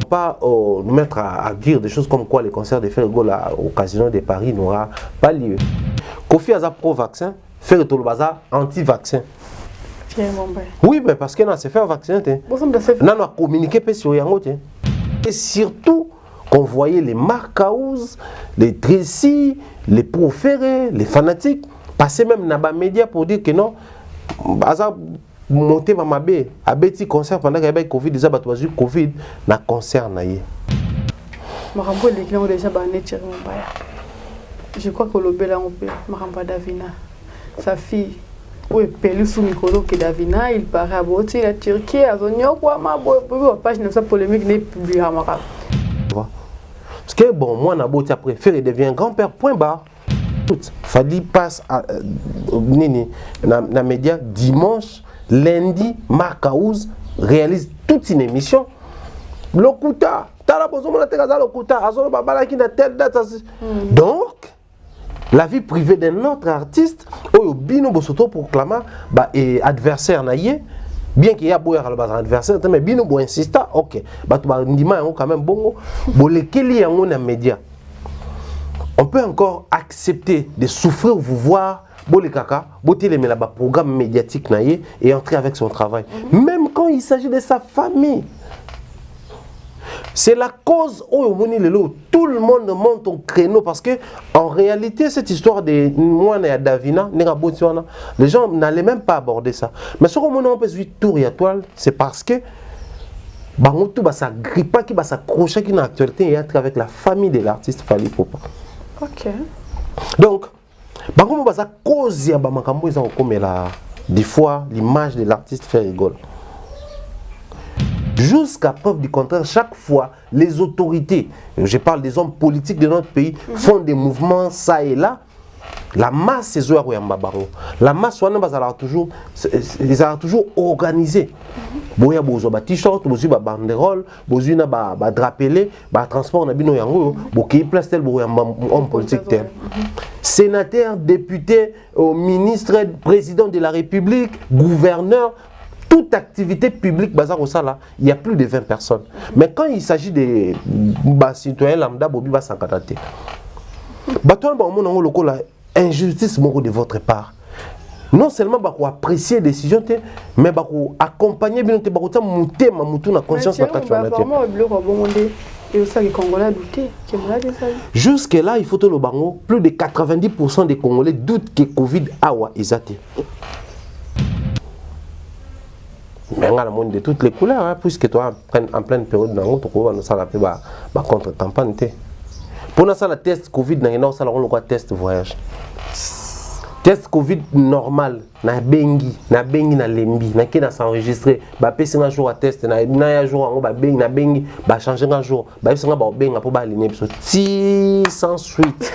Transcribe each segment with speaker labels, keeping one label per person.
Speaker 1: pas nous mettre à dire des choses comme quoi les concerts de Ferrigol au Casino de Paris n'aura pas lieu. Kofi Aza pro-vaccin, Ferrigol Baza anti-vaccin. Oui, mais parce que non, c'est faire vacciner. Non, non, communiquer sur Yango. Et surtout, qu'on voyait les Marcaouz, les Tracy, les proférés, les fanatiques, passer même dans les médias pour dire que non, Aza monter ma bé, à petit concert pendant qu'il y avait Covid, déjà battu Covid, na concert naïe.
Speaker 2: Marambo les clients déjà banné Thierry Mumbaya. Je crois que le bel on peut Maramba Davina, sa fille. Oui, Pelu sous micro que Davina, il paraît à Boti, la Turquie, à Zonio, quoi, ma page ne soit polémique n'est publiée à Marab.
Speaker 1: Parce que bon, moi, on a beau préféré, il devient grand-père, point barre. Fadi passe à la média dimanche, lundi, Marc Aouz réalise toute une émission. Lokuta, t'as la besoin de te Lokuta, Azolo Babala qui n'a telle date. Donc, la vie privée d'un autre artiste, au Bino Bosoto proclama et adversaire naïe, bien qu'il y a beau un adversaire, mais Bino Bo insista, ok, bah tu vas quand même bon, bolekeli yango na média. On peut encore accepter de souffrir, vous voir, bolekaka, boteleme la programme médiatique naïe et entrer avec son travail, même quand il s'agit de sa famille. C'est la cause où tout le monde monte au créneau parce que en réalité cette histoire de moi et Davina, les gens n'allaient même pas aborder ça. Mais ce qu'on a fait tour et à toile, c'est parce que tout ça grippe qui va s'accrocher qui dans l'actualité et être avec la famille de l'artiste Fally Ipupa.
Speaker 2: Ok.
Speaker 1: Donc, ça cause comme des fois l'image de l'artiste fait rigole. Jusqu'à preuve du contraire, chaque fois, les autorités, je parle des hommes politiques de notre pays, font des mouvements ça et là. La masse, c'est eux la masse, ils ont toujours organisé. Il y a des t-shirts, des banderoles, des drapelés, des transports, des place tel homme politique tel. Sénateur, député, ministre, président de la République, gouverneur. Toute activité publique, il y a plus de 20 personnes. Mais quand il s'agit de citoyens lambda, Bobi va s'encadrer. Injustice de votre part. Non seulement apprécier les décisions, mais accompagner bien la conscience de jusque là, il faut que le bango, plus de 90% des Congolais doutent que Covid awa isate. Mais on a le monde de toutes les couleurs, hein, puisque toi, en pleine période, on a contre-campagne. Pour nous, le test Covid, on a un test voyage. Test Covid normal, na bengi na lembi, na qui na s'enregistrer, ba pesi un jour à test, na un jour on ba bengi na bengi, ba changer un jour, ba pesi ba benga pour ba aligner biso. Ti sans suite.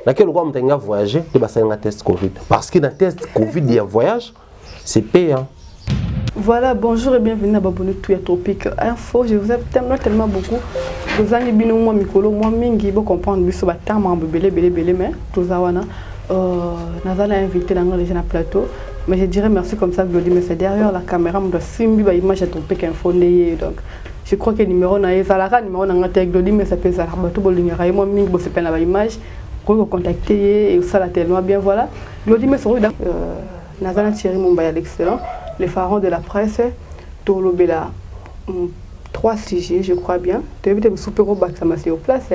Speaker 1: Na quel quoi on voyager, tu ba un test Covid. Parce que dans test Covid, il y a voyage, c'est payant.
Speaker 2: Voilà, bonjour et bienvenue à Babounou Touya Topic Info. Je vous aime tellement beaucoup. Vous avez bien moi Mikolo, moi mingi bo comprendre biso ba tama belé mais tout ça wana nazala invité dans les gens plateau. Mais je dirais merci comme ça Glody mais c'est derrière la caméra me doit simbi ba image à Topic Info donc je crois que numéro na ezalaka numéro na ngata Glody mais ça peut ça bato bo lumière moi mingi bo se peine la image pour contacter et ça la tellement bien voilà. Glody mais sur nazala Thierry Mumbaya l'excellent. Les pharaons de la presse, Tolobela, 3 sujets, je crois bien. Tu as vu, super bac, ça m'a fait au place,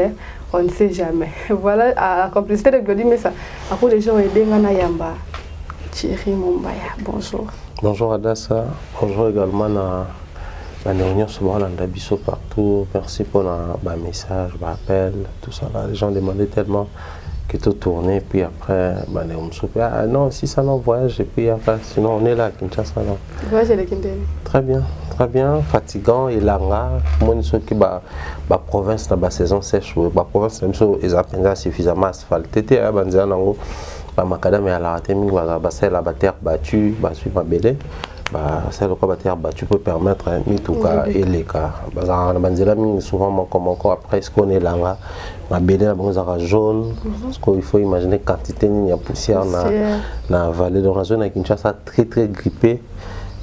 Speaker 2: on ne sait jamais. Voilà, à la complicité de Glody, mais ça, après les gens, ils ont Yamba. Thierry Mumbaya, bonjour.
Speaker 1: Bonjour Adassa, bonjour également à la réunion sur l'Andabiso partout. Merci pour le message, l'appel, tout ça. Là. Les gens demandaient tellement que tout tourné, puis après, on se dit, ah non, si ça non voyage, et puis après, sinon on est là, Kinshasa.
Speaker 2: Voyage à Kinshasa.
Speaker 1: Très bien, fatigant, et là, moi, je suis qui la province, la saison sèche, la province, même si ils apprennent suffisamment asphalté, ma macadam est à la raté, c'est la terre battue, suivre ma belle. C'est le quoi tu peux permettre un tout cas et les cas souvent comme encore après ce qu'on est là ma belle la jaune parce qu'il faut imaginer quantité de poussière dans la vallée de la zone à Kinshasa très grippée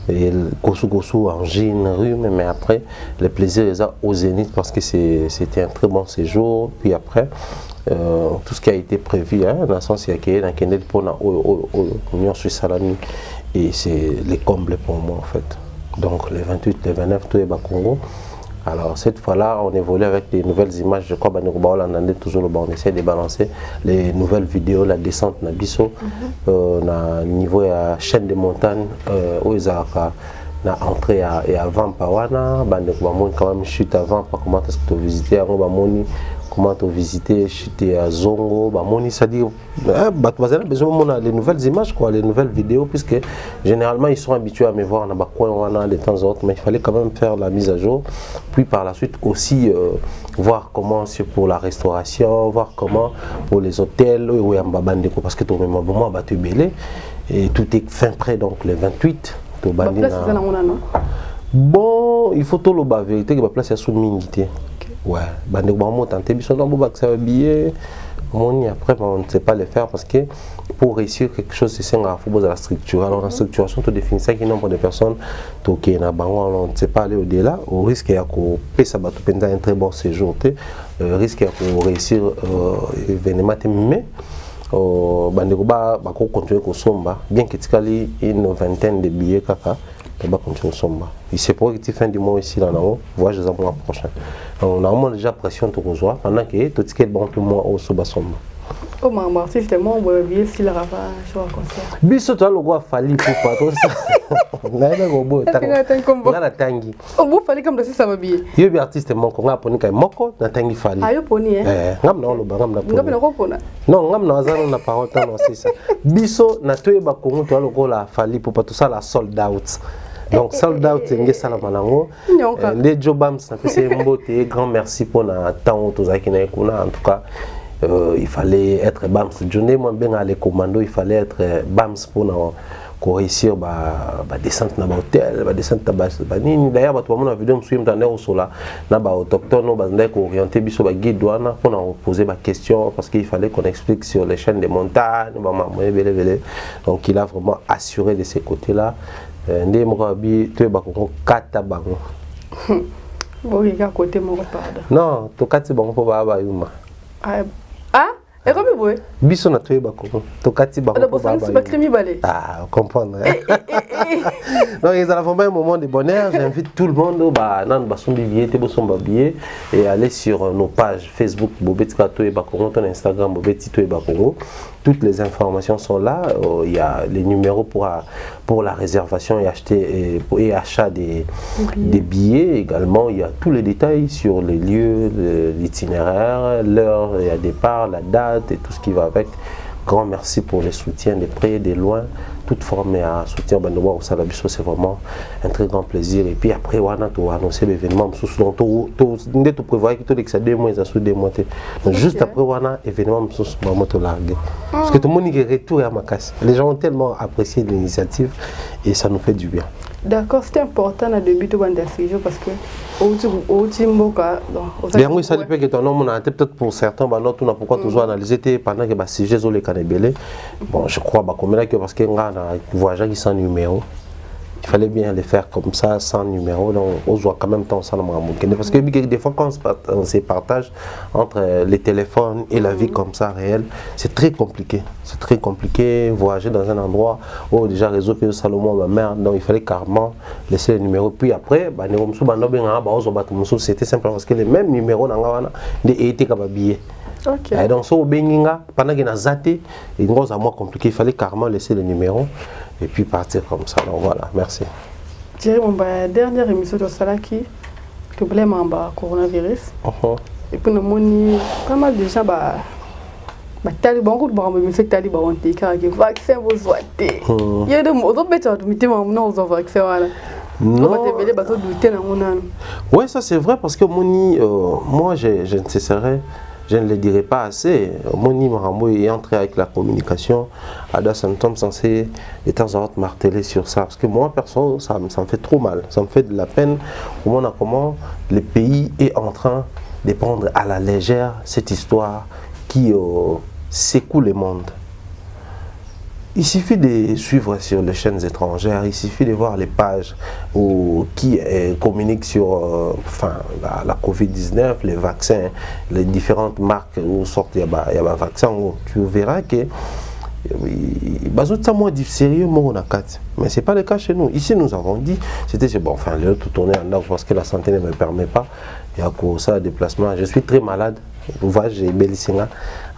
Speaker 1: Et Kosu en gîne, rhume, mais après, le plaisir est au zénith parce que c'était un très bon séjour. Puis après, tout ce qui a été prévu, dans le sens qu'il y a qui est pour l'Union Suisse Salami, et c'est les combles pour moi en fait. Donc les 28, les 29, tout est bas Congo. Alors cette fois-là, on évolue avec des nouvelles images. Je crois on essaie de balancer les nouvelles vidéos, la descente Nabiso, niveau à chaîne de montagne, où ils ont entré et avant Pawana, quand même chute avant, comment est-ce que tu as visité comment tu as visité chute à Zongo, c'est-à-dire les nouvelles images, quoi, les nouvelles vidéos, puisque généralement ils sont habitués à me voir de temps en temps, mais il fallait quand même faire la mise à jour, puis par la suite aussi voir comment c'est pour la restauration, voir comment pour les hôtels, parce que tout le monde a battu belé, et tout est fin prêt, donc les 28. Bon, il faut tout le bas vérité que la place est sous minité. Ouais, bande bon tenter biso dans boba que ça billet. Après on ne sait pas le faire parce que pour réussir quelque chose c'est un faut de la structure. Alors la structuration tu définis ça qui nombre de personnes toqué na bango on ne sait pas aller au-delà au risque ya ko pesa batu penda un très bon séjour risque ya ko réussir événement mais bande ba ko continuer ko somba bien que tikali une vingtaine de billets kaka va continuer somba. Il s'est pour que fin du mois ici là haut voyage les mois prochain. On a déjà pression tout rejoindre pendant que tout ce qui est bon pour moi au soba somba.
Speaker 2: Oh maman, si c'était moi on bien si la rava sur un concert.
Speaker 1: Biso toi le roi fali pour pas tout ça. Naenda gobo na tangi.
Speaker 2: Oh bo fali comme ça va bien.
Speaker 1: Yo bi artiste moko nga poni kai moko na tangi fali.
Speaker 2: Ayo poni
Speaker 1: ngam na lo ngam na poni.
Speaker 2: Ngam na ko pona.
Speaker 1: Non ngam na azano na parole non c'est ça. Biso na toyeba Congo toi le la fali pour pas tout ça la sold out. Donc sold out c'est salama nango. Les jobams ça c'est mbote grand merci pour na temps tous aki na kuna en tout cas. Il fallait être BAMS. Journée moi bien aller commando, il fallait être BAMS pour réussir descente dans l'hôtel, descente dans nini. D'ailleurs, bah tout le monde a vu me suivre dans au sola, na autochtone, orienter biso guide douane pour nous poser ma question parce qu'il fallait qu'on explique sur les chaînes des montagnes, donc il a vraiment assuré de ces côtés-là. Ndé morabi tu ba ko kata bango.
Speaker 2: Bon, il y a côté mon pardon.
Speaker 1: Non, to kati bango po ba yuma.
Speaker 2: Ah, et comme vous
Speaker 1: biso na toyeba ko to kati bango po ba
Speaker 2: balé.
Speaker 1: Ah, comprendre. Donc ils ont vraiment un moment de bonheur. J'invite tout le monde nan basombi billet te bosomba billet et aller sur nos pages Facebook Bobetika Toyeba Congo, ton Instagram Bobeti Toyeba Congo. Toutes les informations sont là. Il y a les numéros pour la réservation et acheter et achat des billets également. Il y a tous les détails sur les lieux, l'itinéraire, l'heure et à départ, la date et tout ce qui va avec. Grand merci pour les soutiens de près et de loin. Toute forme à soutien Bandoua au Salabiso, c'est vraiment un très grand plaisir. Et puis après, on a annoncé l'événement. On a prévoir que tout ça 2 mois, ça sous 2 mois. Juste après, on a événement parce que tout le monde est retourné à ma casse. Les gens ont tellement apprécié l'initiative et ça nous fait du bien.
Speaker 2: D'accord, c'était important à début de Bandassijo parce que
Speaker 1: bien oui, ça dépend que ton nom a peut-être pour certains, tout n'a pourquoi toujours analyser pendant que si j'ai les canébélés. Bon, je crois que parce que voyage qui sans numéro. Il fallait bien les faire comme ça, sans numéro, donc on voit quand même temps sans le parce que des fois quand on se partage entre les téléphones et la vie comme ça réelle, c'est très compliqué. C'est très compliqué, voyager dans un endroit où déjà réseau P.O. Salomon ma mère, donc il fallait carrément laisser les numéros. Puis après, c'était simplement parce que les mêmes numéros étaient capables. Okay. Donc, pendant qu'il y a zaté, il y a moins compliqué, il fallait carrément laisser les numéros et puis partir comme ça. Donc voilà, merci.
Speaker 2: Thierry, mon dernière émission de Salaki, problème en coronavirus. Et puis, nous avons pas mal de gens. Taliban route ba me fait taliban on te car que vaccin vous souhaitez. Il y a des mots d'autres bêtes de mettez moi non aux vaccins voilà. Non.
Speaker 1: Oui, ça c'est vrai parce que moi je ne le dirai pas assez. Moni Marambo est entré avec la communication. Ada Santom censé de temps en temps marteler sur ça. Parce que moi, perso, ça me fait trop mal. Ça me fait de la peine. Comment le pays est en train de prendre à la légère cette histoire qui secoue le monde. Il suffit de suivre sur les chaînes étrangères, il suffit de voir les pages qui communiquent sur la Covid-19, les vaccins, les différentes marques où sortent il y a un vaccin. Tu verras que c'est moins sérieux, mais ce n'est pas le cas chez nous. Ici, nous avons dit, c'était bon, enfin, le tout tourner en ordre parce que la santé ne me permet pas. Il y a pour ça déplacement. Je suis très malade. Vous voyez, j'ai Bélissinga.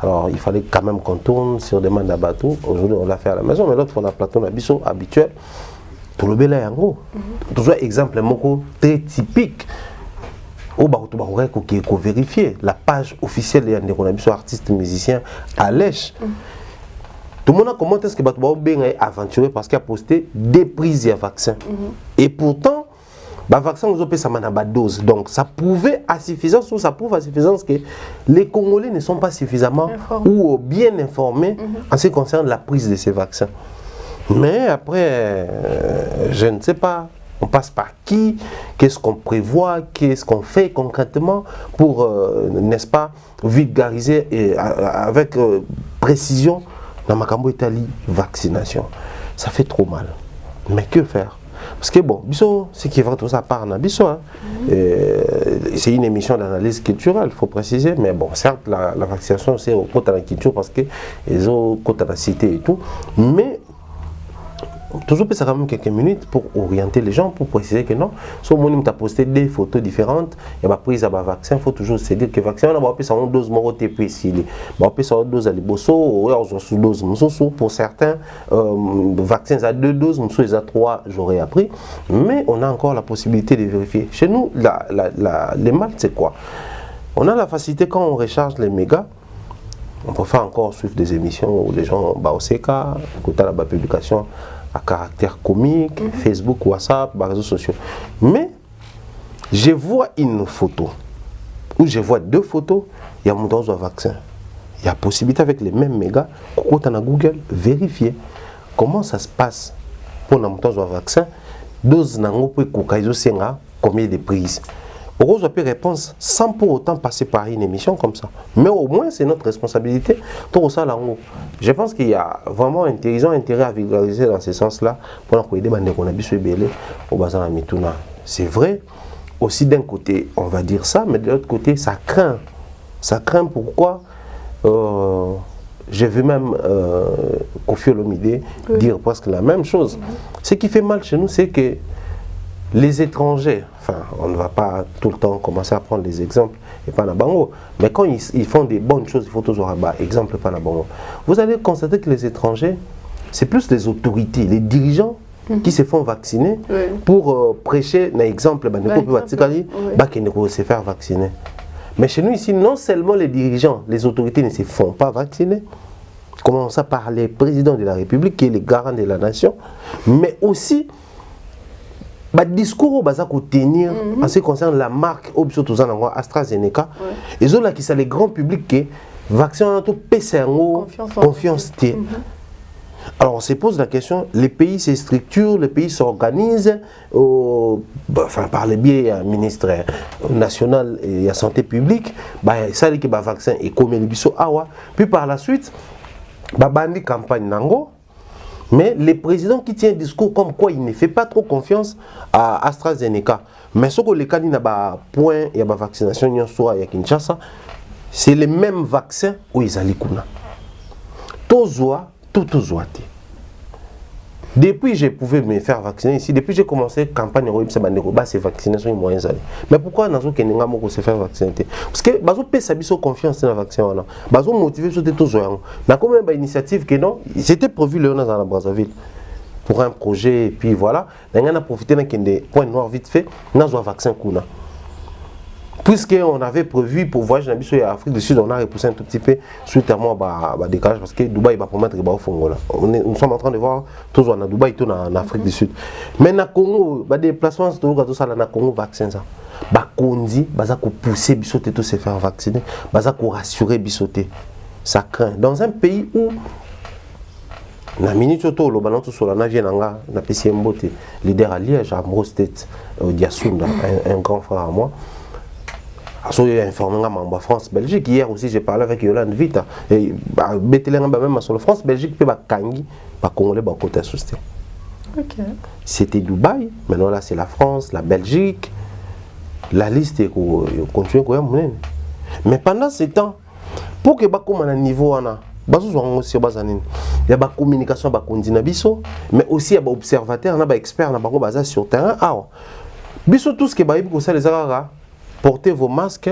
Speaker 1: Alors, il fallait quand même qu'on tourne sur demande à bateau. Aujourd'hui, on l'a fait à la maison, mais l'autre, on a plateau habituel. Tout le bel est en gros. Toujours exemple très typique. Au Baroto qui est vérifié. La page officielle des artistes musiciens à l'èche. Tout le monde a commenté ce que Bato est aventuré parce qu'il a posté des prises de vaccin. Et pourtant, le vaccin nous a fait ça dose. Donc ça prouvait à suffisance ou ça prouve à suffisance que les Congolais ne sont pas suffisamment ou bien informés en ce qui concerne la prise de ces vaccins. Mais après, je ne sais pas, on passe par qui, qu'est-ce qu'on prévoit, qu'est-ce qu'on fait concrètement pour, n'est-ce pas, vulgariser et avec précision dans ma cambo Italie, vaccination. Ça fait trop mal. Mais que faire? Parce que bon, Bisso, ce qui est vrai, tout ça part dans Bisso. Hein. C'est une émission d'analyse culturelle, il faut préciser. Mais bon, certes, la vaccination, c'est au côté de la culture parce que les autres côté de la cité et tout. Mais toujours, ça quand même quelques minutes pour orienter les gens, pour préciser que non. Si on a posté des photos différentes, il y a prise à vaccin, il faut toujours se dire que le vaccin, on a pris une dose TP, on a pris une dose à l'Ibosso, on a une dose pour certains vaccins à 2 doses, ils à 3, j'aurais appris. Mais on a encore la possibilité de vérifier. Chez nous, les mal, c'est quoi? On a la facilité quand on recharge les mégas. On peut faire encore suivre des émissions où les gens, au CK, écouter la publication à caractère comique, Facebook, WhatsApp, les réseaux sociaux. Mais je vois une photo, ou je vois 2 photos, il y a mon dose de vaccin. Il y a possibilité avec les mêmes mégas, quand on a Google, vérifier comment ça se passe pour mon dose de vaccin, dose nango pour combien de prises. On a pu répondre sans pour autant passer par une émission comme ça. Mais au moins, c'est notre responsabilité. Je pense qu'il y a vraiment intérêt à vulgariser dans ce sens-là pour aider les gens. C'est vrai. Aussi d'un côté, on va dire ça, mais de l'autre côté, ça craint. Ça craint pourquoi j'ai vu même Kofi Olomide dire presque la même chose. Ce qui fait mal chez nous, c'est que les étrangers, enfin, on ne va pas tout le temps commencer à prendre des exemples, et pas na bango, mais quand ils font des bonnes choses, il faut toujours avoir exemple pas na bango. Vous allez constater que les étrangers, c'est plus les autorités, les dirigeants qui se font vacciner pour prêcher un exemple, se faire vacciner. Mais chez nous ici, non seulement les dirigeants, les autorités ne se font pas vacciner, commençons par les présidents de la République, qui est le garant de la nation, mais aussi le discours au bazar tenir en ce qui concerne la marque AstraZeneca, et là qui c'est le grand public qui vaccin tout confiance. Alors on se pose la question, les pays se structurent, les pays s'organisent, par le biais du ministre national et de la santé publique, ça dit que le vaccin est comme le biso awa, puis par la suite, bandi campagne nango. Mais le président qui tient un discours comme quoi il ne fait pas trop confiance à AstraZeneca. Mais ce que les candidats n'a point, il y a la vaccination, il y a Kinshasa, c'est le même vaccin où ils allaient kuna. Tout. Depuis que je pouvais me faire vacciner ici, depuis que j'ai commencé la campagne, c'est vaccination moyens. Mais pourquoi nous avons se faire vacciner? Parce que nous avons confiance dans le vaccin. Nous avons motivé sur tout ça. Nous avons une initiative que non, c'était prévu dans la Brazzaville pour un projet, et puis voilà. Nous avons profité d'un point noir vite fait, nous avons un vaccin. Puisqu'on avait prévu pour voyager en Afrique du Sud, on a repoussé un tout petit peu suite à moi décalage parce que Dubaï va promettre que nous sommes en train de voir tous en Dubaï, tout en Afrique du Sud. Mais dans Congo, les déplacements tout ça dans Congo vaccin ça. Kondi, pousser bisoté tout se faire vacciner, rassurer bisoté. Ça craint. Dans un pays où na minute auto le ballon tout sur la navire nanga na PCM Boté, leader à Liège, à Mrostet, Diassounda, un grand frère à moi. informé en France-Belgique. Hier aussi, j'ai parlé avec Yolande Vita. Et même sur la France-Belgique, puis Kangi, Congolais, côté assisté. C'était Dubaï, maintenant là c'est la France, la Belgique. La liste est continue. Mais pendant ce temps, pour que comme à niveau, il y a la communication, mais aussi il y a des observateurs, des experts sur le terrain. Tout ce qui est pour ça, les portez vos masques.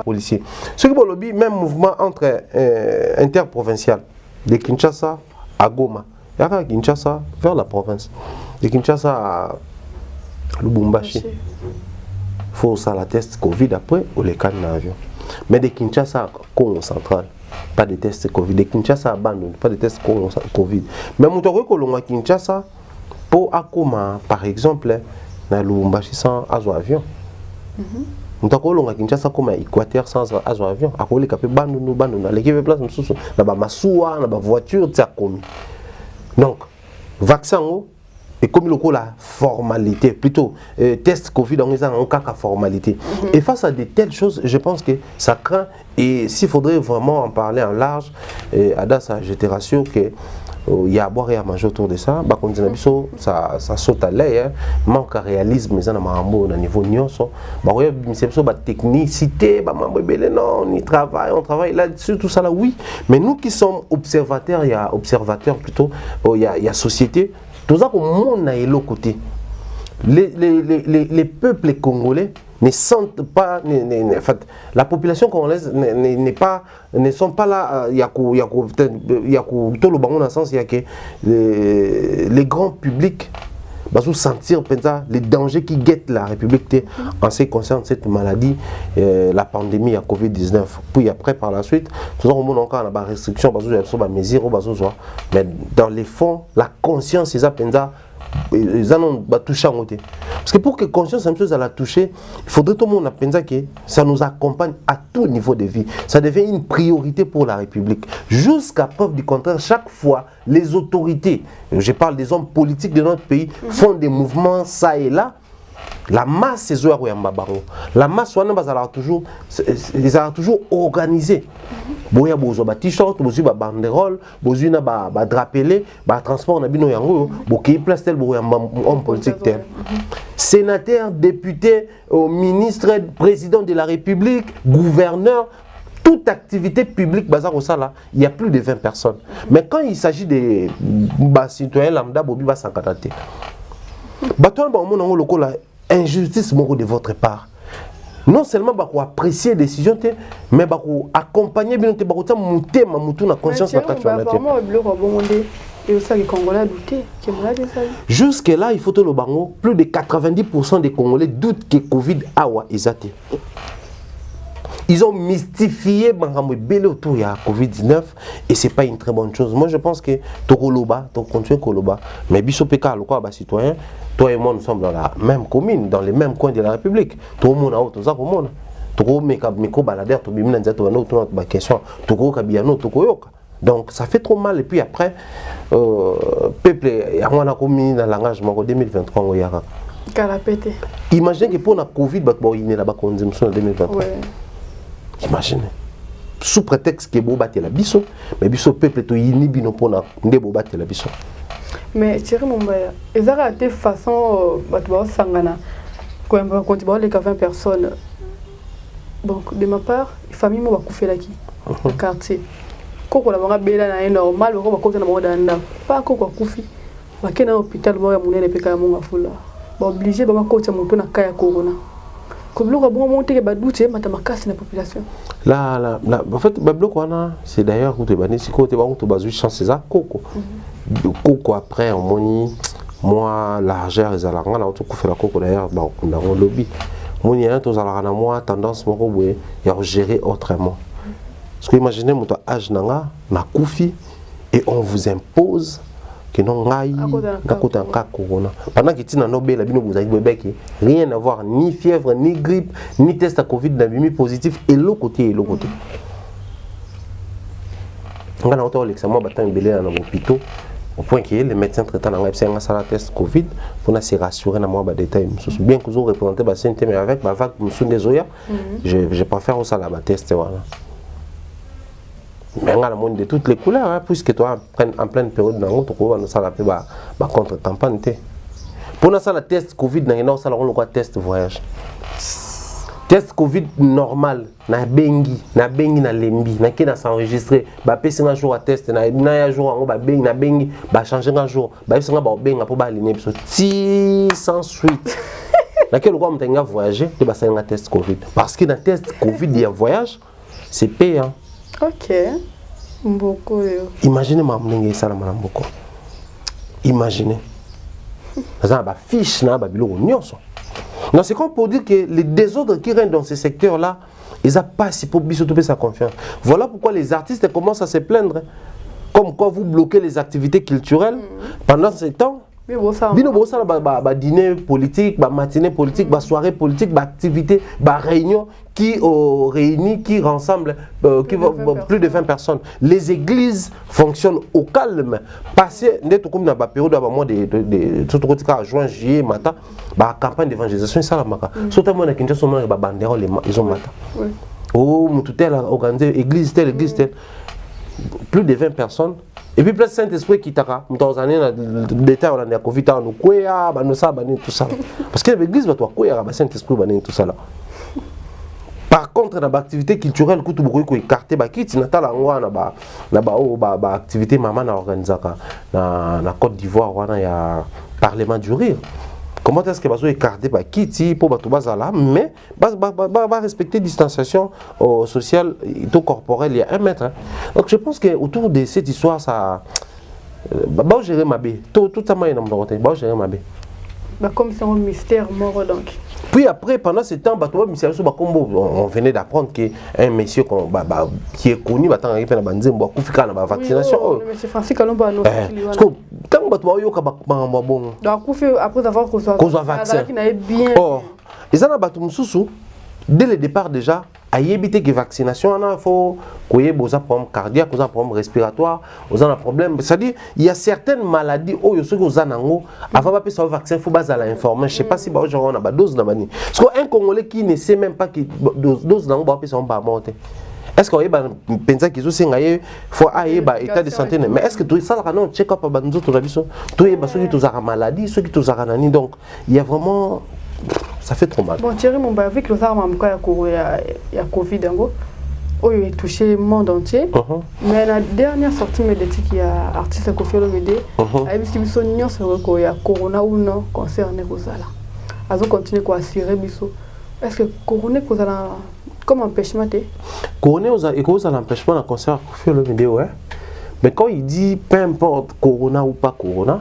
Speaker 1: Policiers. Ce qui est même mouvement entre interprovincial de Kinshasa à Goma. Il y a Kinshasa vers la province. De Kinshasa à Lubumbashi. Il faut ça la test Covid après ou les cas d'avion. Mais de Kinshasa à Congo central, pas de test Covid. De Kinshasa à Bandung, pas de test Covid. Mais mon tour que Kinshasa pour Akoma par exemple, na Lubumbashi sans avion. Nous avons Kinshasa comme Équateur sans avion. À cause de Bandung, l'équipe place nous na ba masuwa, na ba voiture ça comme. Donc vaccin et comme la formalité, plutôt test Covid, on est en cas de formalité. Et face à de telles choses, je pense que ça craint. Et s'il faudrait vraiment en parler en large, à sa génération, que il y a à boire et à manger autour de ça, ça saute à l'air, manque de réalisme, mais au niveau nyonso, technicité, on travaille là-dessus, tout ça là, oui. Mais nous qui sommes observateurs, il y a observateurs plutôt, il y a société. Tout ça, on a l'autre côté. Les peuples congolais ne sentent pas, en fait, la population congolaise ne sont pas là. Il y a tout le bon dans le sens, il y a que les grands publics vont sentir les dangers qui guettent la République en ce qui concerne cette maladie, la pandémie à Covid-19. Puis après, par la suite, tout le monde encore a des restrictions, des mesures, mais dans les fonds, la conscience, c'est ça, ils ont touché à côté. Parce que pour que conscience à la toucher, il faudrait tout le monde penser que ça nous accompagne à tout niveau de vie. Ça devient une priorité pour la République. Jusqu'à preuve du contraire, chaque fois, les autorités, je parle des hommes politiques de notre pays, font des mouvements ça et là. La masse, c'est eux la masse, ils sont toujours organisés. Boya bozo ba t-shirt, bozo ba banderole, bozo na ba drapelé, ba transport na bino yango, boki place tel boya homme politique tel. Sénateur, député, ministre, président de la République, gouverneur, toute activité publique bazar au sala, il y a plus de 20 personnes. Mais quand il s'agit des citoyens lambda bobi ba 140. Baton ba mon loko la injustice de votre part. Non seulement pour apprécier les décisions, mais pour accompagner bien monter ma conscience de jusque là, il faut que le bango, plus de 90% des Congolais doutent que Covid awa exaté. Ils ont mystifié autour de la Covid-19 et ce n'est pas une très bonne chose. Moi, je pense que Tokoloba, continue Koloba, mais Bissopeka, le quoi, citoyen, toi et moi, nous sommes dans la même commune, dans les mêmes coins de la République. Tout le monde a autre chose. Tout le monde donc ça fait trop mal et puis après peuple on a commis dans l'engagement en 2023 au Yara. Imaginez que pour la Covid il y a la consommation en 2023. Imaginez. Sous prétexte que bobaté la biso, mais biso peuple to yini bino pona ndé bobaté la biso.
Speaker 2: Mais Thierry Mumbaya, ils ont été façon sangana quand tu vois les 20 personnes. Donc de ma part, famille moi va couper là qui le quartier. Koko la manga bela na normal ko ba kota na moda nda. Pas ko kwa kufi. Ba kena hôpital mo ya munene peka ya monga fula. Ba obligé ba kota moto na kaya corona. Comme le bon monter que ba doute matamakasi na population.
Speaker 1: Là en fait bablo kwana c'est d'ailleurs ko te bani si ko te ba ko to bazu chance ça koko. Koko après on moni moi largeur ezalanga na to kufela koko d'ailleurs ba kunda on lobby. Moni yana to zalanga na moi tendance moko boye ya gérer autrement. Parce que imaginez mon âge nanga na koufi et on vous impose que non ngai nakota nka corona pendant que tina no bela bino vous avez bébé rien à voir ni fièvre ni grippe ni test à Covid d'abimi positif et l'autre côté on a autant l'examen battant belé dans l'hôpital au point que les médecins traitants dans la salle test Covid pour se rassurer dans moi des détails. Bien que vous représentez la santé, mais avec ma vague des Zoya, je préfère aussi la test. Mais on a le monde de toutes les couleurs, hein, puisque toi, en pleine période, on a contre-campagne. Pour nous, la test Covid, on a test voyage. Test Covid normal, na bengi na lembi, na kena s'enregistrer, ba pesi un jour à test, na un jour on ba bengi na bengi, ba changer un jour, ba pesi ba benga pour ba aligner biso. Ti sans suite. Na quel roi m'tenga voyager, te ba ça un test Covid. Parce que dans test Covid il y a voyage, c'est payant.
Speaker 2: OK. Beaucoup.
Speaker 1: Imaginez ma mninga ça la beaucoup. Imaginez. Ça ba fiche na ba bilo nyonso. Non, c'est comme pour dire que les désordres qui règnent dans ces secteurs-là, ils n'ont pas si pour bisotoper sa confiance. Voilà pourquoi les artistes commencent à se plaindre. Comme quand vous bloquez les activités culturelles pendant ce temps. Bino bossa ba dîner politique, ba matinée politique, ba soirée politique, ba activité, ba réunion qui réunit, qui rassemble plus de 20 personnes. Les églises fonctionnent au calme. Passé d'être comme dans la période avant moi de juin, juillet, matin, ba campagne d'évangélisation ça la maka. Surtout moi na Kinshasa on ba bandérole ils ont matin. Oh, tout tel organisé église telle. Plus de 20 personnes. Et puis, plus Saint-Esprit qui t'a dans les années d'état, on a Covid, on a tout ça. Parce que l'église va toi, Saint-Esprit, tout ça là. Par contre, dans l'activité culturelle, quand tu as écarté, tu as activité maman organisée dans Côte d'Ivoire, il y a Parlement du Rire. Comment est-ce que vous écarté par Kitty pour là, mais respecter la distanciation sociale et corporelle, il y a 1 mètre. Donc je pense qu'autour de cette histoire, ça va gérer ma baie. Tout ça m'a gérer ma baie.
Speaker 2: Comme c'est un mystère mort donc.
Speaker 1: Puis après, pendant ce temps, on venait d'apprendre qu'un monsieur qui est connu, il a la vaccination.
Speaker 2: Monsieur Francis Kalombo a
Speaker 1: quand
Speaker 2: après avoir reçu
Speaker 1: vaccin.
Speaker 2: Bien.
Speaker 1: Or, dès le départ déjà, à éviter que vaccination, il faut qu'il y ait des problèmes cardiaques, des problèmes respiratoires, des problèmes. C'est-à-dire, il y a certaines maladies où il faut avant de faire vaccin, il faut l'informer. Je ne sais pas si on a une dose. Parce qu'un Congolais qui ne sait même pas que dose pas monter. Est-ce qu'il y a des faut état de santé, mais est-ce que tu ça non check-up à nous autres ceux qui ont maladie, ceux qui ont donc il y a vraiment ça fait trop mal.
Speaker 2: Bon Thierry mon avec le armes il y a Covid il a touché le monde entier. Mais la dernière sortie médiatique il y a artiste Kofi Olomide a dit que il y a corona ou non concerné ça là. Azo continuer à assurer biso. Est-ce que corona comme empêchement
Speaker 1: Corona a l'empêchement d'un concert Kofi Olomide, ouais. Mais quand il dit peu importe corona ou pas corona,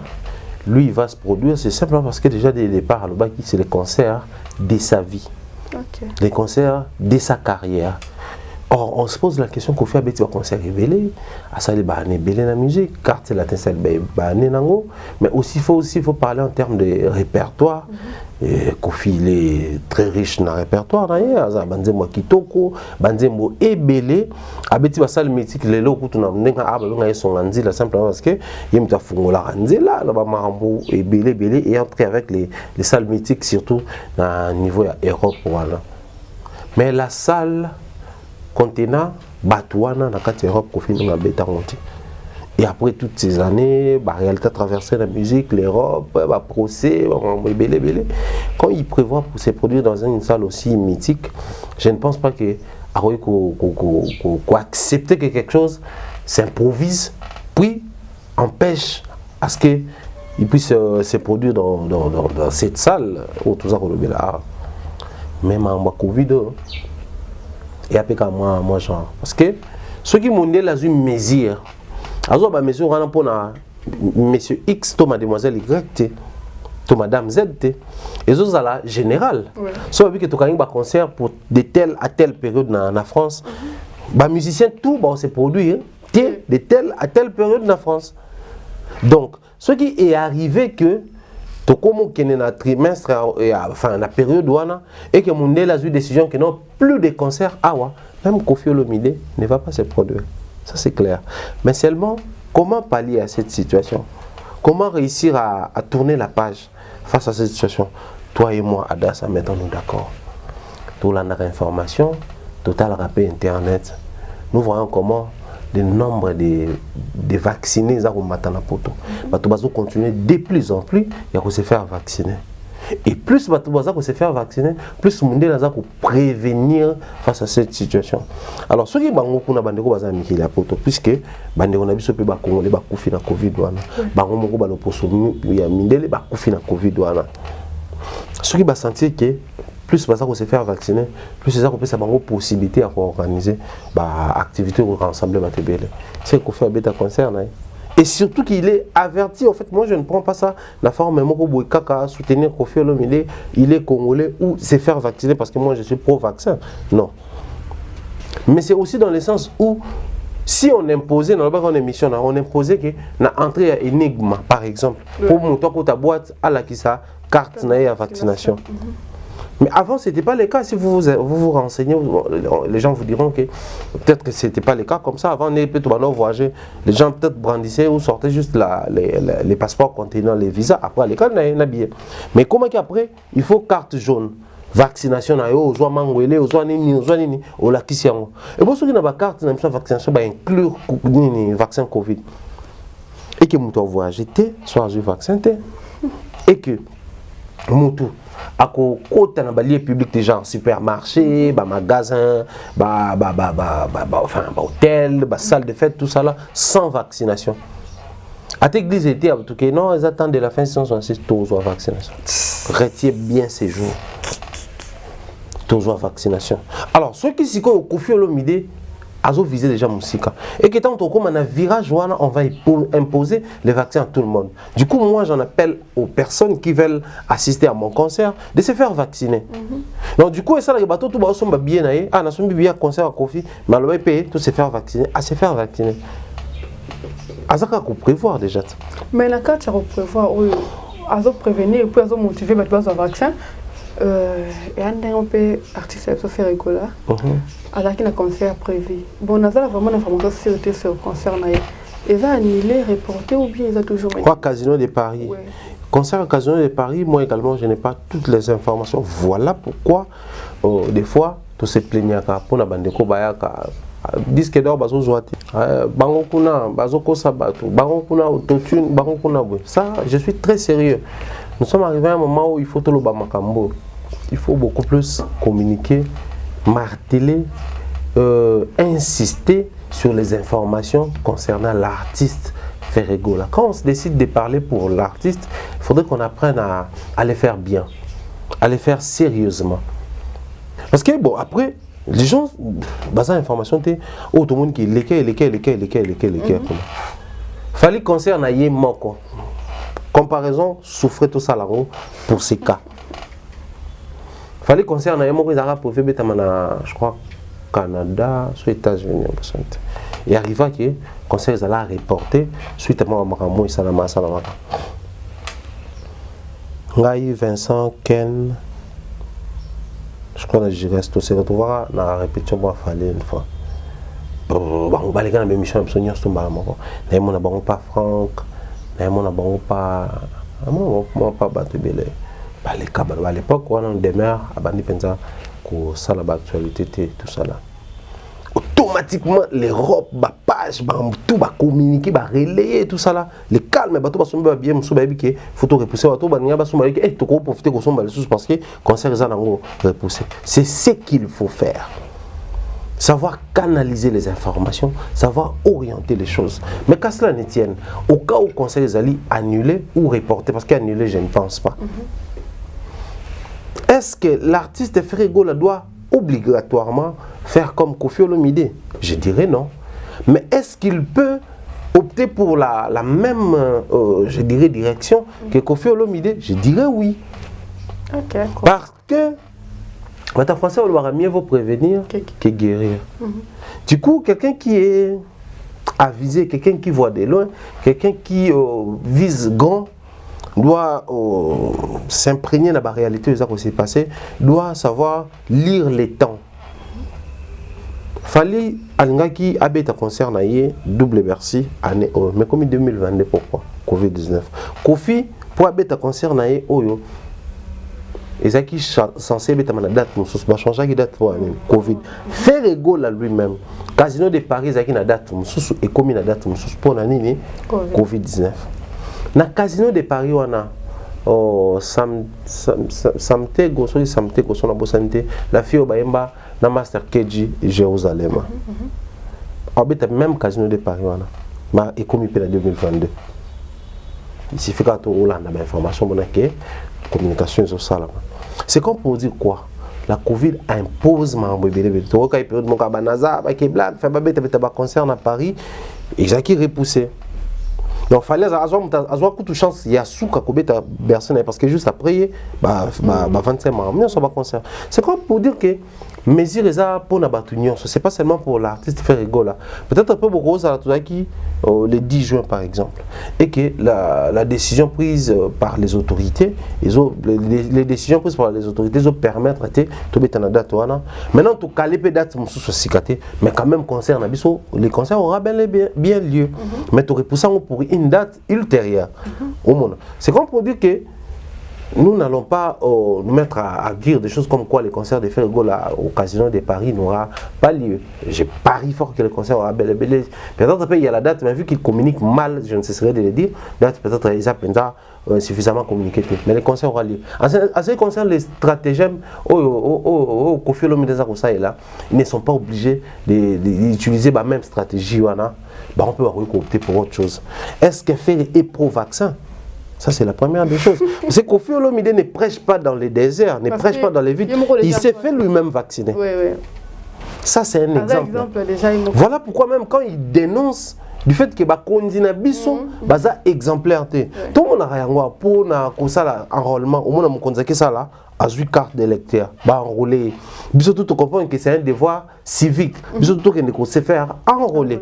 Speaker 1: lui il va se produire, c'est simplement parce que déjà dès le départ à l'Obaki c'est les concerts de sa vie, les concerts de sa carrière. Or on se pose la question Kofi Abeti va concert révélé, à ça les bané belé la musique, carte la tincelle bané nango, mais aussi faut parler en termes de répertoire. Et Kofi il est très riche dans le répertoire d'ailleurs, banzembo kitoko, banzembo ebelé, abeti ba salle mythique lelo kutuna ndenga aba son nzila simplement parce que yemta fungola nzela na ba marambo ebelé et entrer avec les salles mythiques surtout dans niveau Europe voilà. Mais la salle contenant Batouana dans la Europe Kofi n'a bêta monté. Et après toutes ces années, la réalité a traversé la musique, l'Europe, le procès, quand il prévoit pour se produire dans une salle aussi mythique, je ne pense pas qu'il accepter que quelque chose s'improvise, puis empêche à ce qu'il puisse se produire dans cette salle où tout ça est là. Même en Covid, et après moi genre. Parce que ceux qui m'ont dit là, une mesure. Alors, monsieur, on a pour monsieur X, to mademoiselle Y, to madame Z, et eux, à la générale. Sauf que tu as un concert pour de telle à telle période en France. Les musiciens, tout se produit de telle à telle période en France. Donc, ce qui est arrivé que, comme on est dans le trimestre, enfin, la période où on a, et que mon a eu une décision que non plus de concerts, même Kofi Olomide ne va pas se produire. Ça c'est clair. Mais seulement, comment pallier à cette situation? Comment réussir à tourner la page face à cette situation? Toi et moi, Adassa, mettons-nous d'accord. Tout l'information, total rappel Internet. Nous voyons comment le nombre de vaccinés est maintenant poto. Bato bazo continuer de plus en plus à se faire vacciner. Et plus bato bazo se faire vacciner, plus monde là pour prévenir face à cette situation. Alors ceux qui bango kuna bandeko baza mikili ya poto puisque bandeko na biso pe ba congolais ba kufi na covid wana. Bango moko ba loposo ya mindele ba kufi na covid wana. Ceux qui ba sentir que plus ça se faire vacciner, plus ça peut ça bango possibilité à organiser bah activité ou rassembler ba tebele. C'est qu'on fait bêta concert là. Et surtout qu'il est averti. En fait, moi je ne prends pas ça la forme même pour kaka soutenir Koffi Olomide, il est congolais ou se faire vacciner parce que moi je suis pro vaccin. Non. Mais c'est aussi dans le sens où si on imposait dans la émission on imposait que na entrée à énigme par exemple pour monter ta boîte à la qui ça carte na vaccination. Mais avant, ce n'était pas le cas. Si vous vous renseignez, les gens vous diront que peut-être que ce n'était pas le cas. Comme ça, avant, on est plutôt voyager. Les gens peut-être brandissaient ou sortaient juste les passeports contenant les visas. Après, à l'école, on a habillé. Mais comment qu'après, il faut carte jaune. Vaccination, aux oies mangouélé, aux oies nini, aux lakisiango. Et pour ceux qui n'ont pas de carte, ils ont vaccination, bah inclure le vaccin Covid. Et que nous voyager, soit le vaccin, et que nous à côté dans les publics déjà supermarché, magasin, enfin hôtel, salle de fête, tout ça là sans vaccination. À l'église était en tout cas non, ils attendent de la fin 666 tous aux vaccination. Retiens bien ces jours. Tous aux vaccination. Alors ceux qui s'y connaissent au Koffi Olomide Azo visé déjà Moussika. Et que tant qu'on a un virage, on va imposer les vaccins à tout le monde. Du coup, moi, j'en appelle aux personnes qui veulent assister à mon concert de se faire vacciner. Donc, du coup, ça, les bateaux, tout le monde sont bien naïfs. Ah, nous sommes bien concert à Koffi, mais on va payer tout se faire vacciner. À se faire vacciner. À ça qu'on prévoit déjà.
Speaker 2: Mais la carte, on prévoit, Azo prévenir et puis Azo motiver les gens à vaccin. Et on peut artiste se faire rigoler. Alors qu'il a un concert prévu. Bon, on a vraiment l'information sur le concert. Ils ont annulé, reporté ou bien ils ont toujours...
Speaker 1: Quoi, Casino de Paris? Oui. Concert Casino de Paris, moi également, je n'ai pas toutes les informations. Voilà pourquoi, des fois, tout se plaignent pour la bande de disque d'or bazo zoati bango kuna bazo kosa bato bango kuna autotune bango kuna boy. Ça, je suis très sérieux. Nous sommes arrivés à un moment où il faut tout le bamakambo. Il faut beaucoup plus communiquer, marteler, insister sur les informations concernant l'artiste Ferregola. Quand on se décide de parler pour l'artiste, il faudrait qu'on apprenne à les faire bien, à les faire sérieusement. Parce que bon, après, les gens, basant l'information, tout le monde qui est fallait concert na yé moko. Comparaison, souffrait tout ça là pour ces cas. Fallait concert na yé moko, ils ont pour faire je crois, Canada, aux États-Unis. Et arriva que concert ils allaient reporter suite à moi et Salama. Ngaï, Vincent, Ken. Je crois que je reste aussi retrouvera dans la répétition pour fallait une fois. Bon, on va aller dans la même mission absolument sur ma maman. N'aimons n'a pas Franck, n'aimons n'a pas moi pas battu belé. Bah les cas à l'époque on en demeure à bandi pensa que ça la actualité tout ça là. Automatiquement les robes, bah page, bah tout bah communiquer, bah relayer tout ça là. Les calmes, bah tout bah somber bien, monsieur bah que photo repousser, bah tout bah nia bah somber que tout qu'on profiter qu'on somber les choses parce que concert ils en repousser. C'est ce qu'il faut faire. Savoir canaliser les informations, savoir orienter les choses. Mais qu'à cela ne tienne, au cas où le conseil les alliés annuler ou reporter, parce qu'annuler je ne pense pas. Est-ce que l'artiste Ferregola doit obligatoirement faire comme Koffi Olomide? Je dirais non. Mais est-ce qu'il peut opter pour la même je dirais, direction que Koffi Olomide? Je dirais oui.
Speaker 2: Okay, cool.
Speaker 1: Parce que en français, on doit mieux vous prévenir que guérir. Du coup, quelqu'un qui est avisé, quelqu'un qui voit de loin, quelqu'un qui vise grand, doit s'imprégner de la réalité de ce qui s'est passé, doit savoir lire les temps. Fallait alingaki abeta concert na double Bercy année mais comme 2022 pourquoi Covid-19. Kofi, pour abeta concert na ye oyo, ezaki censé être la date, nous va changer la date pour Covid. Faire égaux à lui-même. Casino de Paris ezaki na date, nous et comme la date, nous pour nani Covid-19. Na Casino de Paris wana Samtego, son abosante, la fille au Baemba, na Master KG Jérusalem. Abeta même Casino de Paris wana, ma et comme il 2022. Il suffit qu'à tout Hollande a information que communication sur ça. C'est comme pour dire quoi? La Covid impose ma bébé. Tu vois, quand il peut être mon cabanaza, qui est blague, fait babé, tu as concert à Paris, et j'ai qui repoussé. Donc, il fallait avoir coup de chance. Il y a sous qu'à Kobe, personne, parce que juste après, 25 mois, on va concert. C'est comme pour dire que mesures les a pour la batunion. C'est pas seulement pour l'artiste faire rigolo. Peut-être un peu beaucoup ça qui le 10 juin par exemple, et que la décision prise par les autorités, les décisions prises par les autorités, ils ont permettre de tout mettre en date. Maintenant, tout caler peu date sur cicaté, mais quand même concert les concerts aura bien lieu, mais tout repoussant pour une date ultérieure au monde. C'est comme pour dire que nous n'allons pas nous mettre à dire des choses comme quoi les concerts de Fergo au Casino de Paris n'aura pas lieu. Je parie fort que le concert aura bel et bien. Peut-être il y a la date, mais vu qu'ils communiquent mal, je ne cesserai de le dire, peut-être ils ont suffisamment communiqué. Mais le concert aura lieu. En ce qui concerne les stratagèmes au Kofi Olomide là, ils ne sont pas obligés d'utiliser la même stratégie. On peut opter pour autre chose. Est-ce que faire est pro-vaccin? Ça, c'est la première des choses. C'est que Kofi Olomide ne prêche pas dans les déserts, ne prêche pas dans les villes. Il s'est fait lui-même vacciner.
Speaker 2: Oui, oui.
Speaker 1: Ça, c'est un exemple. Voilà pourquoi même quand il dénonce du fait que Kondina Bisso, baza exemplaire. Tout le monde a rien pour enrôlement. Au moins, on a ça là, à une carte d'électeur, enrôler. Bisso tout comprend que c'est un devoir civique. Bisso tout qu'on sait faire enrôler.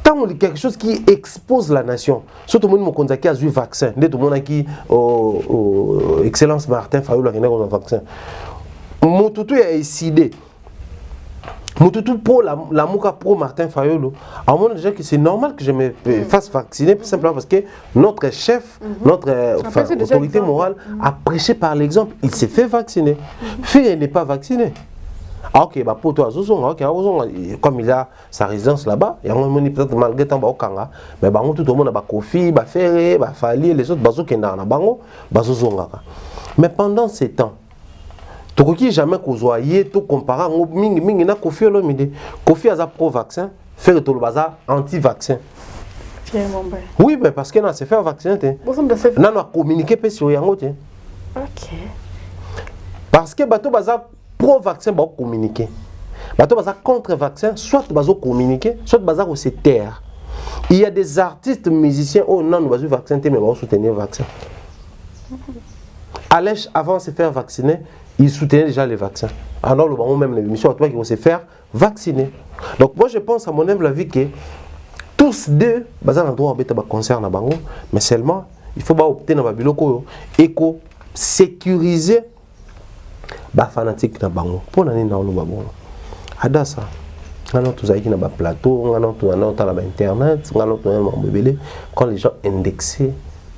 Speaker 1: Tant quelque chose qui expose la nation, surtout le monde qui a eu le vaccin, tout le monde qui Excellence Martin Fayulu a eu le vaccin. Mon toutou a décidé. Mon toutou pour la mouka pro Martin Fayulu. À mon déjà que c'est normal que je me fasse vacciner, tout simplement parce que notre chef, notre autorité morale a prêché par l'exemple. Il s'est fait vacciner. Fille n'est pas vacciné. Ah ok, bah pour toi, comme il a sa résidence là-bas, il y a peut-être malgré temps au Kanga, mais bah tout le monde a Kofi, bah Ferré, bah Fali, les autres bazo qui na bango, bazo zongaka. Mais pendant ces temps, tu ne jamais qu'aujourd'hui tout comparé mingi na Kofi Olomide. Kofi a pro-vaccin, Ferré tout le bazar anti-vaccin. Oui, mais parce que n'a c'est faire vacciner. N'a pas communiqué sur yango. Ok. Parce que bateau bazar pro-vaccin, va communiquer. Bateau bazar contre-vaccin, soit bazo communiquer, soit bazar se taire. Il y a des artistes musiciens oh non nous bazou vaccin mais va soutenir le vaccin. Alèche avant de se faire vacciner, il soutenait déjà les vaccins. Alors le bon même les missions à toi qui vont se faire vacciner. Donc moi je pense à mon humble avis que tous deux bazar un droit à concert na bango, mais seulement il faut pas opter dans babiloko éco sécuriser ba fanatique na bango pour nani na olo babon adasa ngano tuzaki na ba plateau ngano tu na ta ba internet ngano tu na mobile quand les gens indexés